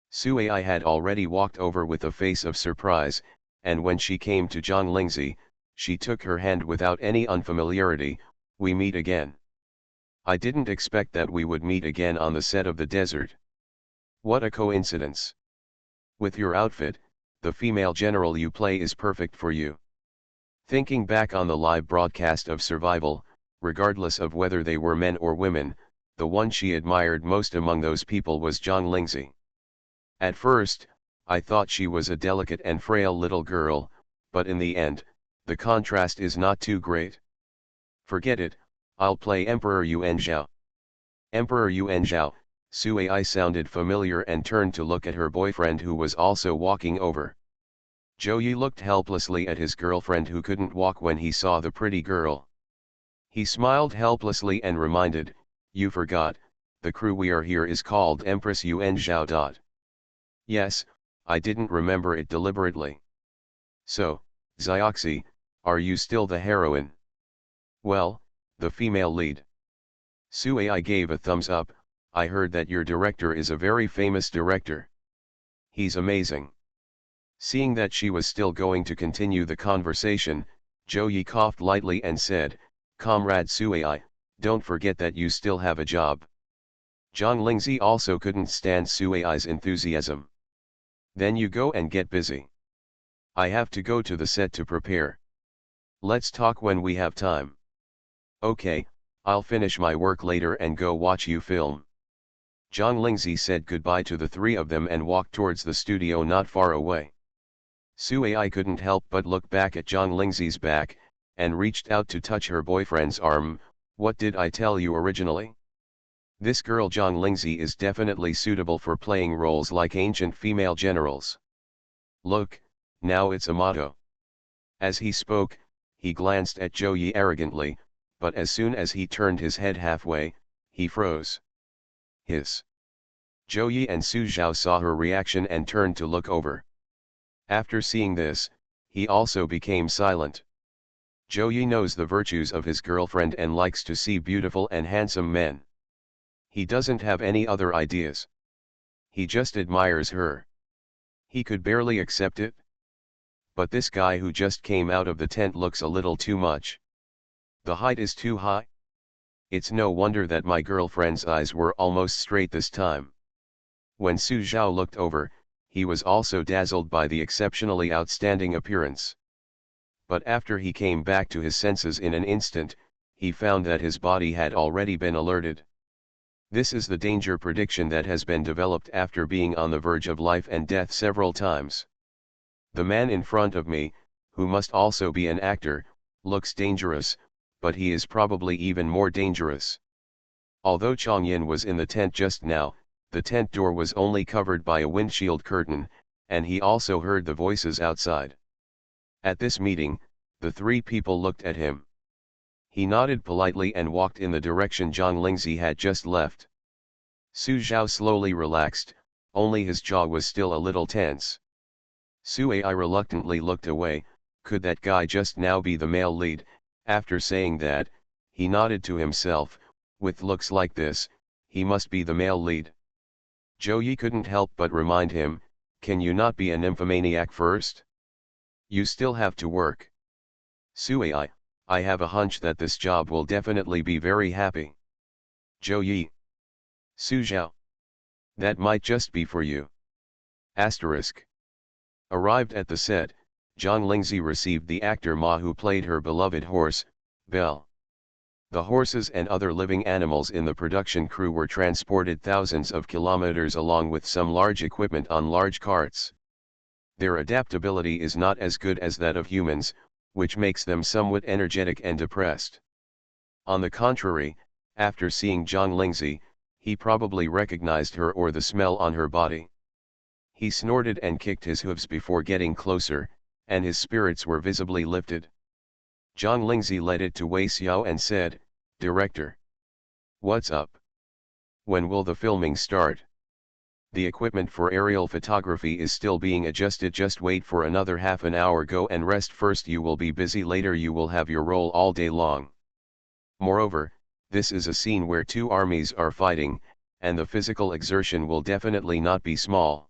Sui had already walked over with a face of surprise, and when she came to Zhang Lingzi, she took her hand without any unfamiliarity. "We meet again. I didn't expect that we would meet again on the set of The Desert. What a coincidence. With your outfit, the female general you play is perfect for you." Thinking back on the live broadcast of Survival, regardless of whether they were men or women, the one she admired most among those people was Zhang Lingzi. At first, I thought she was a delicate and frail little girl, but in the end, the contrast is not too great. "Forget it, I'll play Emperor Yuan Zhao." Emperor Yuan Zhao, Sui sounded familiar and turned to look at her boyfriend who was also walking over. Zhou Yi looked helplessly at his girlfriend who couldn't walk when he saw the pretty girl. He smiled helplessly and reminded, "You forgot, the crew we are here is called Empress Yuan Zhao. Yes, I didn't remember it deliberately. So, Zioxi, are you still the heroine?" "Well, the female lead." Sui gave a thumbs up. "I heard that your director is a very famous director. He's amazing." Seeing that she was still going to continue the conversation, Zhou Yi coughed lightly and said, "Comrade Sui, don't forget that you still have a job." Zhang Lingzi also couldn't stand Sui's enthusiasm. "Then you go and get busy. I have to go to the set to prepare. Let's talk when we have time." "Okay, I'll finish my work later and go watch you film." Zhang Lingzi said goodbye to the three of them and walked towards the studio not far away. Sui couldn't help but look back at Zhang Lingzi's back, and reached out to touch her boyfriend's arm. "What did I tell you originally? This girl Zhang Lingzi is definitely suitable for playing roles like ancient female generals. Look, now it's a motto." As he spoke, he glanced at Zhou Yi arrogantly, but as soon as he turned his head halfway, he froze. Hiss. Zhou Yi and Su Zhao saw her reaction and turned to look over. After seeing this, he also became silent. Zhou Yi knows the virtues of his girlfriend and likes to see beautiful and handsome men. He doesn't have any other ideas. He just admires her. He could barely accept it. But this guy who just came out of the tent looks a little too much. The height is too high. It's no wonder that my girlfriend's eyes were almost straight this time. When Su Zhao looked over, he was also dazzled by the exceptionally outstanding appearance. But after he came back to his senses in an instant, he found that his body had already been alerted. This is the danger prediction that has been developed after being on the verge of life and death several times. The man in front of me, who must also be an actor, looks dangerous, but he is probably even more dangerous. Although Changyin was in the tent just now, The tent door was only covered by a windshield curtain, and he also heard the voices outside. At this meeting, the three people looked at him. He nodded politely and walked in the direction Zhang Lingzi had just left. Su Zhao slowly relaxed, only his jaw was still a little tense. Sui reluctantly looked away. Could that guy just now be the male lead? After saying that, he nodded to himself. With looks like this, he must be the male lead. Zhou Yi couldn't help but remind him, can you not be a nymphomaniac first? You still have to work. Sui, I have a hunch that this job will definitely be very happy. Zhou Yi. Su Zhao. That might just be for you. Asterisk. Arrived at the set, Zhang Lingzi received the actor Ma who played her beloved horse, Belle. The horses and other living animals in the production crew were transported thousands of kilometers along with some large equipment on large carts. Their adaptability is not as good as that of humans, which makes them somewhat energetic and depressed. On the contrary, after seeing Zhang Lingzi, he probably recognized her or the smell on her body. He snorted and kicked his hooves before getting closer, and his spirits were visibly lifted. Zhang Lingzi led it to Wei Xiao and said, Director. What's up? When will the filming start? The equipment for aerial photography is still being adjusted. Just wait for another half an hour. Go and rest first. You will be busy later. You will have your role all day long. Moreover, this is a scene where two armies are fighting, and the physical exertion will definitely not be small.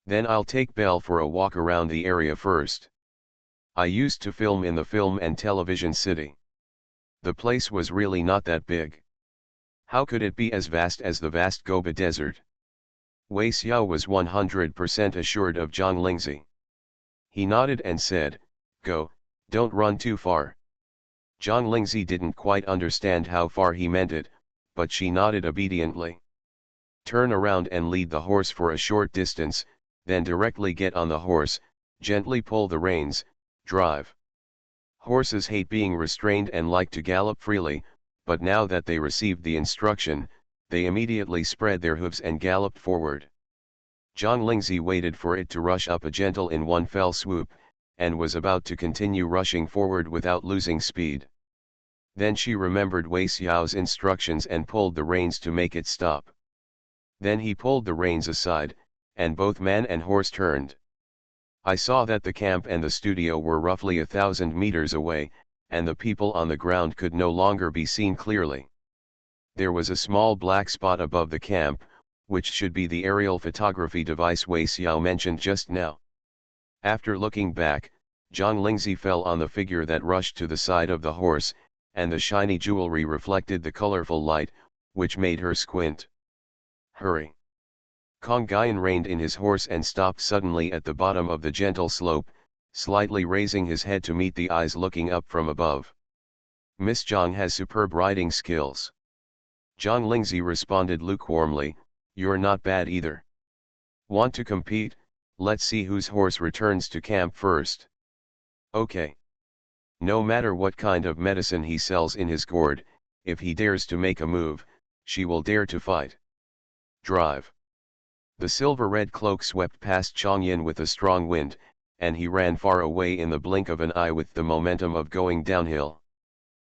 Then I'll take Belle for a walk around the area first. I used to film in the film and television city. The place was really not that big. How could it be as vast as the vast Gobi Desert? Wei Xiao was 100% assured of Zhang Lingzi. He nodded and said, Go, don't run too far. Zhang Lingzi didn't quite understand how far he meant it, but she nodded obediently. Turn around and lead the horse for a short distance, then directly get on the horse, gently pull the reins, drive. Horses hate being restrained and like to gallop freely, but now that they received the instruction, they immediately spread their hooves and galloped forward. Zhang Lingzi waited for it to rush up a gentle in one fell swoop, and was about to continue rushing forward without losing speed. Then she remembered Wei Xiao's instructions and pulled the reins to make it stop. Then he pulled the reins aside, and both man and horse turned. I saw that the camp and the studio were roughly 1,000 meters away, and the people on the ground could no longer be seen clearly. There was a small black spot above the camp, which should be the aerial photography device Wei Xiao mentioned just now. After looking back, Zhang Lingzi fell on the figure that rushed to the side of the horse, and the shiny jewelry reflected the colorful light, which made her squint. Hurry! Kong Guyan reined in his horse and stopped suddenly at the bottom of the gentle slope, slightly raising his head to meet the eyes looking up from above. Miss Zhang has superb riding skills. Zhang Lingzi responded lukewarmly, You're not bad either. Want to compete? Let's see whose horse returns to camp first. Okay. No matter what kind of medicine he sells in his gourd, if he dares to make a move, she will dare to fight. Drive. The silver-red cloak swept past Changyin with a strong wind, and he ran far away in the blink of an eye with the momentum of going downhill.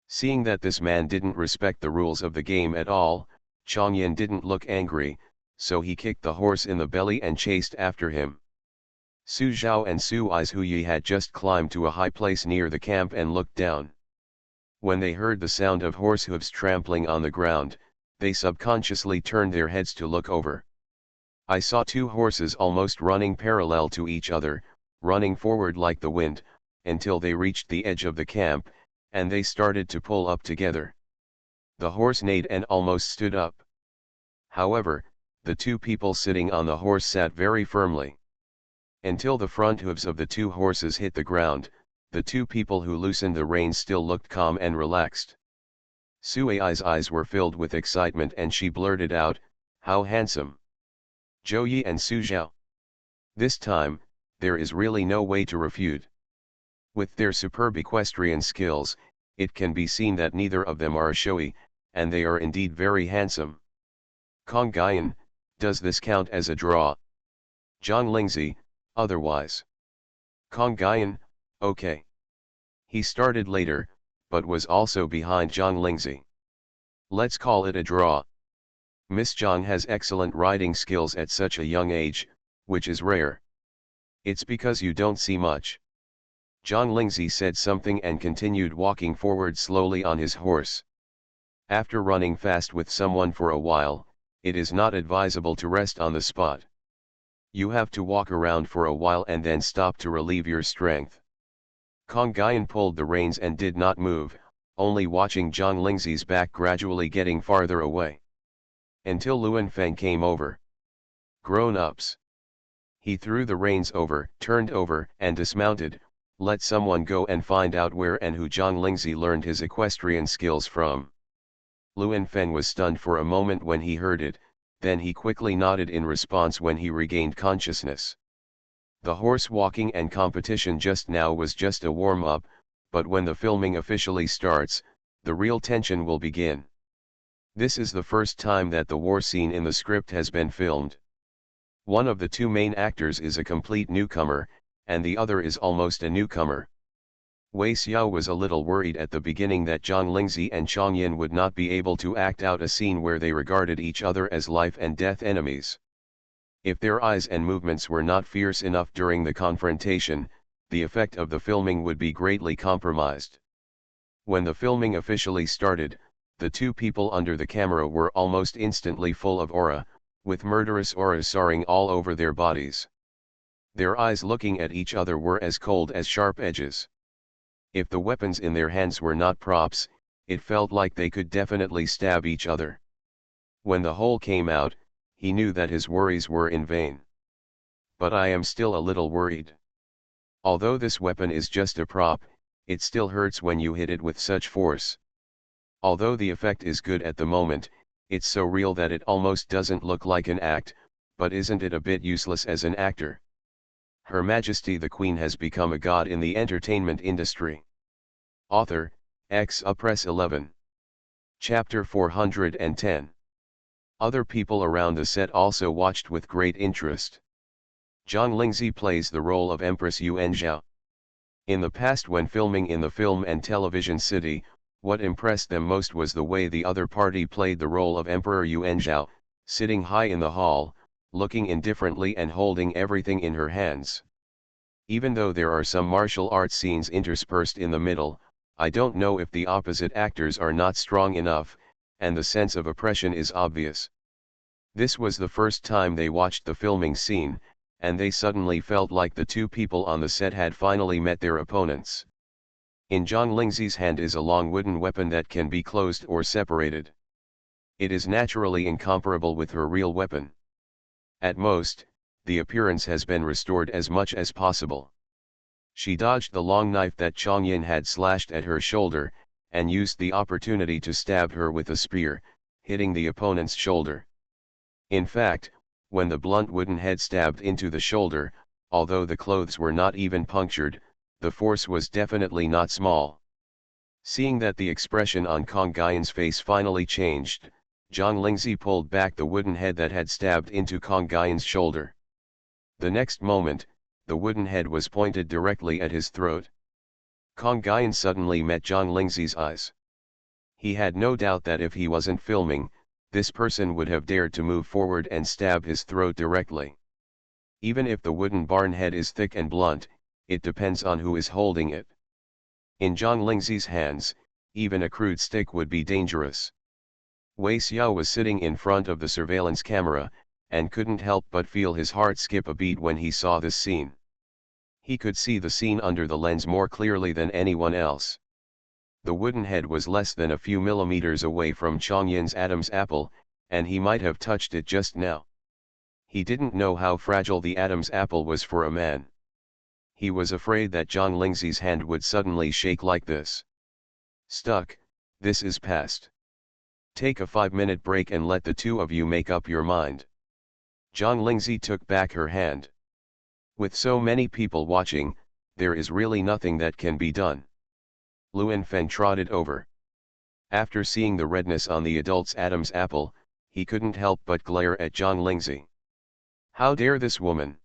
Seeing that this man didn't respect the rules of the game at all, Changyin didn't look angry, so he kicked the horse in the belly and chased after him. Su Zhao and Su Huyi had just climbed to a high place near the camp and looked down. When they heard the sound of horse hooves trampling on the ground, they subconsciously turned their heads to look over. I saw two horses almost running parallel to each other, running forward like the wind, until they reached the edge of the camp, and they started to pull up together. The horse neighed and almost stood up. However, the two people sitting on the horse sat very firmly. Until the front hooves of the two horses hit the ground, the two people who loosened the reins still looked calm and relaxed. Sui's eyes were filled with excitement and she blurted out, How handsome! Zhou Yi and Su Zhao. This time, there is really no way to refute. With their superb equestrian skills, it can be seen that neither of them are showy, and they are indeed very handsome. Kong Guyan, Does this count as a draw? Zhang Lingzi, otherwise. Kong Guyan, okay. He started later, but was also behind Zhang Lingzi. Let's call it a draw. Miss Zhang has excellent riding skills at such a young age, which is rare. It's because you don't see much. Zhang Lingzi said something and continued walking forward slowly on his horse. After running fast with someone for a while, it is not advisable to rest on the spot. You have to walk around for a while and then stop to relieve your strength. Kong Guyan pulled the reins and did not move, only watching Zhang Lingzi's back gradually getting farther away. Until Luan Feng came over. Grown-ups. He threw the reins over, turned over, and dismounted. Let someone go and find out where and who Zhang Lingzi learned his equestrian skills from. Luan Feng was stunned for a moment when he heard it, then he quickly nodded in response when he regained consciousness. The horse walking and competition just now was just a warm-up, but when the filming officially starts, the real tension will begin. This is the first time that the war scene in the script has been filmed. One of the two main actors is a complete newcomer, and the other is almost a newcomer. Wei Xiao was a little worried at the beginning that Zhang Lingzi and Chang Yin would not be able to act out a scene where they regarded each other as life and death enemies. If their eyes and movements were not fierce enough during the confrontation, the effect of the filming would be greatly compromised. When the filming officially started, the two people under the camera were almost instantly full of aura, with murderous auras soaring all over their bodies. Their eyes looking at each other were as cold as sharp edges. If the weapons in their hands were not props, it felt like they could definitely stab each other. When the whole came out, he knew that his worries were in vain. But I am still a little worried. Although this weapon is just a prop, it still hurts when you hit it with such force. Although the effect is good at the moment, it's so real that it almost doesn't look like an act, but isn't it a bit useless as an actor? Her Majesty the Queen has become a god in the entertainment industry. Author, Press 11. Chapter 410. Other people around the set also watched with great interest. Zhang Lingzi plays the role of Empress Yuan Zhao. In the past, when filming in the film and television city, what impressed them most was the way the other party played the role of Emperor Yuan Zhao, sitting high in the hall, looking indifferently and holding everything in her hands. Even though there are some martial arts scenes interspersed in the middle, I don't know if the opposite actors are not strong enough, and the sense of oppression is obvious. This was the first time they watched the filming scene, and they suddenly felt like the two people on the set had finally met their opponents. In Zhang Lingzi's hand is a long wooden weapon that can be closed or separated. It is naturally incomparable with her real weapon. At most, the appearance has been restored as much as possible. She dodged the long knife that Chang Yin had slashed at her shoulder, and used the opportunity to stab her with a spear, hitting the opponent's shoulder. In fact, when the blunt wooden head stabbed into the shoulder, although the clothes were not even punctured, the force was definitely not small. Seeing that the expression on Kong Guyan's face finally changed, Zhang Lingzi pulled back the wooden head that had stabbed into Kong Guyan's shoulder. The next moment, the wooden head was pointed directly at his throat. Kong Guyan suddenly met Zhang Lingzi's eyes. He had no doubt that if he wasn't filming, this person would have dared to move forward and stab his throat directly. Even if the wooden barn head is thick and blunt, it depends on who is holding it. In Zhang Lingzi's hands, even a crude stick would be dangerous. Wei Xiao was sitting in front of the surveillance camera, and couldn't help but feel his heart skip a beat when he saw this scene. He could see the scene under the lens more clearly than anyone else. The wooden head was less than a few millimeters away from Chang Yin's Adam's apple, and he might have touched it just now. He didn't know how fragile the Adam's apple was for a man. He was afraid that Zhang Lingzi's hand would suddenly shake like this. Stuck, this is past. Take a 5-minute break and let the two of you make up your mind. Zhang Lingzi took back her hand. With so many people watching, there is really nothing that can be done. Luan Feng trotted over. After seeing the redness on the adult's Adam's apple, he couldn't help but glare at Zhang Lingzi. How dare this woman?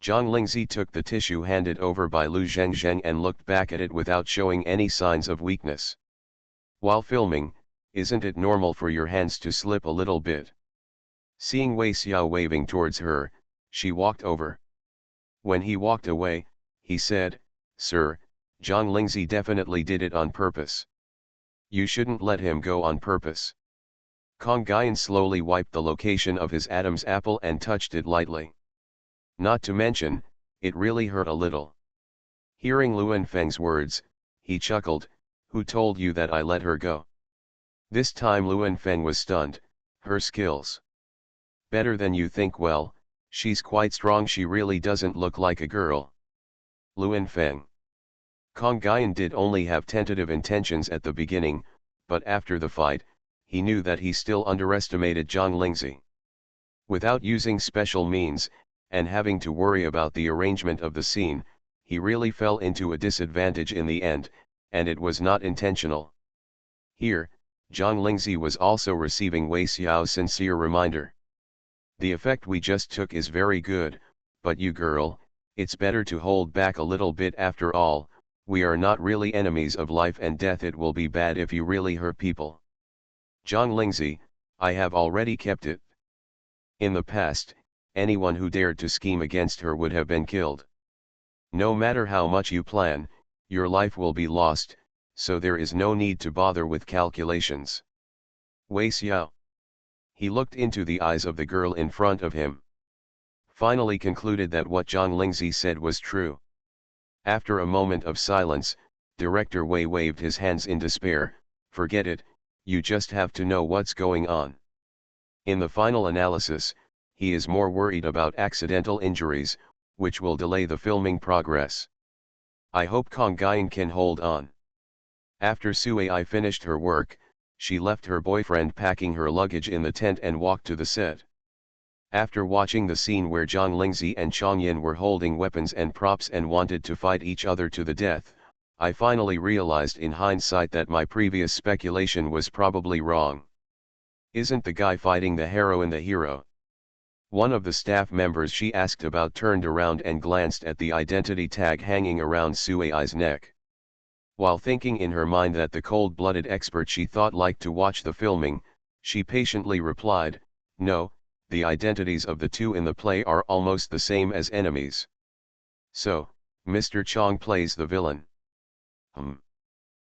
Zhang Lingzi took the tissue handed over by Lu Zhengzheng and looked back at it without showing any signs of weakness. While filming, isn't it normal for your hands to slip a little bit? Seeing Wei Xiao waving towards her, she walked over. When he walked away, he said, "Sir, Zhang Lingzi definitely did it on purpose. You shouldn't let him go on purpose." Kong Guyan slowly wiped the location of his Adam's apple and touched it lightly. Not to mention, it really hurt a little. Hearing Luan Feng's words, he chuckled, "Who told you that I let her go?" This time Luan Feng was stunned. Her skills. Better than you think. Well, she's quite strong. She really doesn't look like a girl. Luan Feng. Kong Guyan did only have tentative intentions at the beginning, but after the fight, he knew that he still underestimated Zhang Lingzi. Without using special means, and having to worry about the arrangement of the scene, he really fell into a disadvantage in the end, and it was not intentional. Here, Zhang Lingzi was also receiving Wei Xiao's sincere reminder. The effect we just took is very good, but you girl, it's better to hold back a little bit. After all, we are not really enemies of life and death. It will be bad if you really hurt people. Zhang Lingzi, I have already kept it. In the past, anyone who dared to scheme against her would have been killed. No matter how much you plan, your life will be lost, so there is no need to bother with calculations. Wei Xiao. He looked into the eyes of the girl in front of him. Finally concluded that what Zhang Lingzi said was true. After a moment of silence, Director Wei waved his hands in despair. Forget it, you just have to know what's going on. In the final analysis, he is more worried about accidental injuries, which will delay the filming progress. I hope Kong Guyan can hold on. After Sui Ai finished her work, she left her boyfriend packing her luggage in the tent and walked to the set. After watching the scene where Zhang Lingzi and Changyin were holding weapons and props and wanted to fight each other to the death, I finally realized in hindsight that my previous speculation was probably wrong. Isn't the guy fighting the heroine the hero? One of the staff members she asked about turned around and glanced at the identity tag hanging around Sui Ai's neck. While thinking in her mind that the cold-blooded expert she thought liked to watch the filming, she patiently replied, "No, the identities of the two in the play are almost the same as enemies." So, Mr. Chong plays the villain.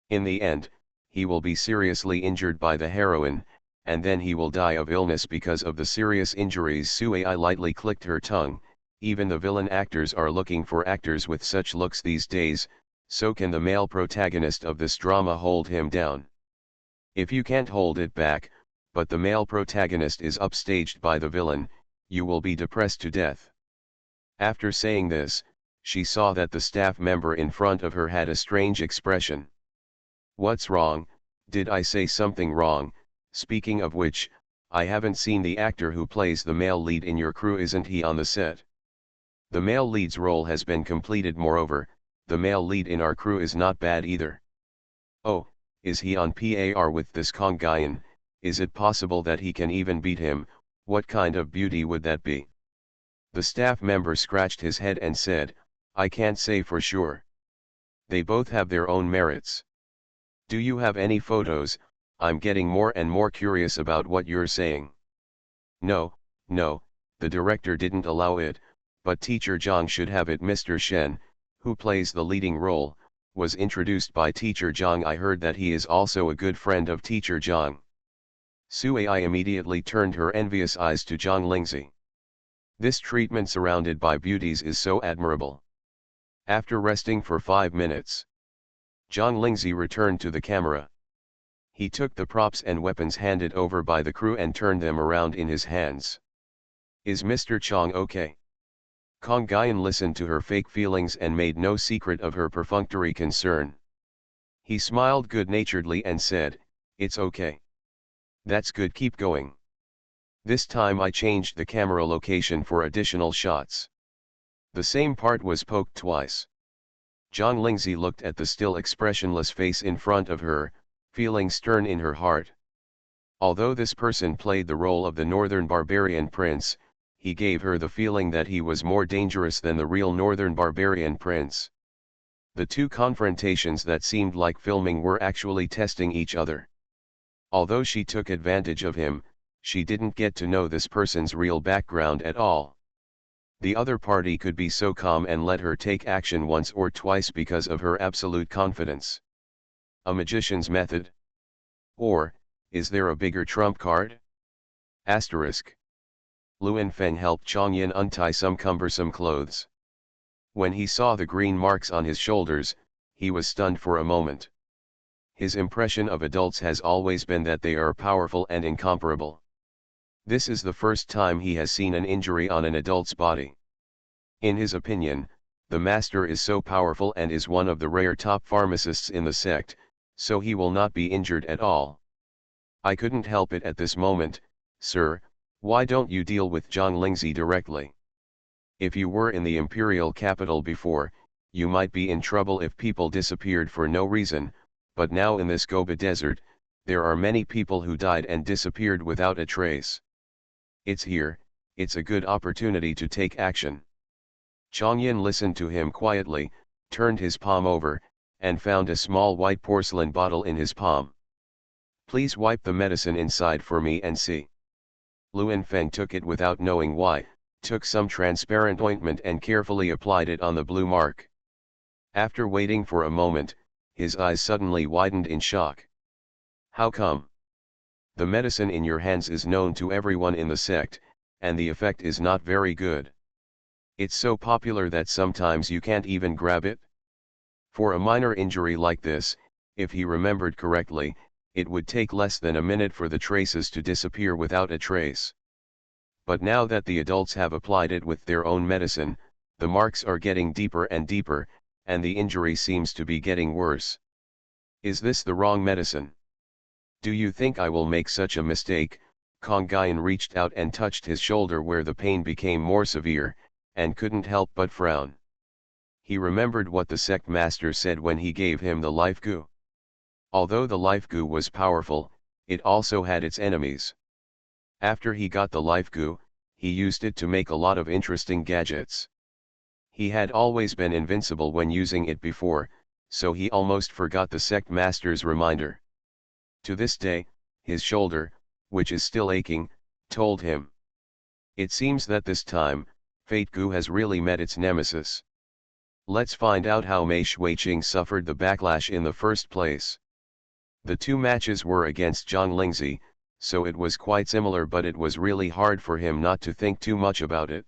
In the end, he will be seriously injured by the heroine, and then he will die of illness because of the serious injuries. Sui Ai lightly clicked her tongue. Even the villain actors are looking for actors with such looks these days, so can the male protagonist of this drama hold him down? If you can't hold it back, but the male protagonist is upstaged by the villain, you will be depressed to death. After saying this, she saw that the staff member in front of her had a strange expression. What's wrong? Did I say something wrong? Speaking of which, I haven't seen the actor who plays the male lead in your crew. Isn't he on the set? The male lead's role has been completed. Moreover, the male lead in our crew is not bad either. Oh, is he on par with this Kong Guyan? Is it possible that he can even beat him? What kind of beauty would that be? The staff member scratched his head and said, I can't say for sure. They both have their own merits. Do you have any photos? I'm getting more and more curious about what you're saying. No, the director didn't allow it, but Teacher Zhang should have it. Mr. Shen, who plays the leading role, was introduced by Teacher Zhang. I heard that he is also a good friend of Teacher Zhang. Sui Ai immediately turned her envious eyes to Zhang Lingzi. This treatment surrounded by beauties is so admirable. After resting for 5 minutes, Zhang Lingzi returned to the camera. He took the props and weapons handed over by the crew and turned them around in his hands. Is Mr. Chong okay? Kong Guyan listened to her fake feelings and made no secret of her perfunctory concern. He smiled good-naturedly and said, It's okay. That's good, keep going. This time I changed the camera location for additional shots. The same part was poked twice. Zhang Lingzi looked at the still expressionless face in front of her, feeling stern in her heart. Although this person played the role of the northern barbarian prince, he gave her the feeling that he was more dangerous than the real northern barbarian prince. The two confrontations that seemed like filming were actually testing each other. Although she took advantage of him, she didn't get to know this person's real background at all. The other party could be so calm and let her take action once or twice because of her absolute confidence. A magician's method? Or, is there a bigger trump card? Asterisk. Luan Feng helped Changyin untie some cumbersome clothes. When he saw the green marks on his shoulders, he was stunned for a moment. His impression of adults has always been that they are powerful and incomparable. This is the first time he has seen an injury on an adult's body. In his opinion, the master is so powerful and is one of the rare top pharmacists in the sect, so he will not be injured at all. I couldn't help it at this moment, sir. Why don't you deal with Zhang Lingzi directly? If you were in the imperial capital before, you might be in trouble if people disappeared for no reason, but now in this Gobi desert, there are many people who died and disappeared without a trace. It's here, it's a good opportunity to take action. Changyin listened to him quietly, turned his palm over, and found a small white porcelain bottle in his palm. Please wipe the medicine inside for me and see. Luan Feng took it without knowing why, took some transparent ointment and carefully applied it on the blue mark. After waiting for a moment, his eyes suddenly widened in shock. How come? The medicine in your hands is known to everyone in the sect, and the effect is not very good. It's so popular that sometimes you can't even grab it. For a minor injury like this, if he remembered correctly, it would take less than a minute for the traces to disappear without a trace. But now that the adults have applied it with their own medicine, the marks are getting deeper and deeper, and the injury seems to be getting worse. Is this the wrong medicine? Do you think I will make such a mistake? Kong Guyan reached out and touched his shoulder where the pain became more severe, and couldn't help but frown. He remembered what the sect master said when he gave him the life goo. Although the life goo was powerful, it also had its enemies. After he got the life goo, he used it to make a lot of interesting gadgets. He had always been invincible when using it before, so he almost forgot the sect master's reminder. To this day, his shoulder, which is still aching, told him. It seems that this time, Fate Gu has really met its nemesis. Let's find out how Mei Shuiqing suffered the backlash in the first place. The two matches were against Zhang Lingzi, so it was quite similar, but it was really hard for him not to think too much about it.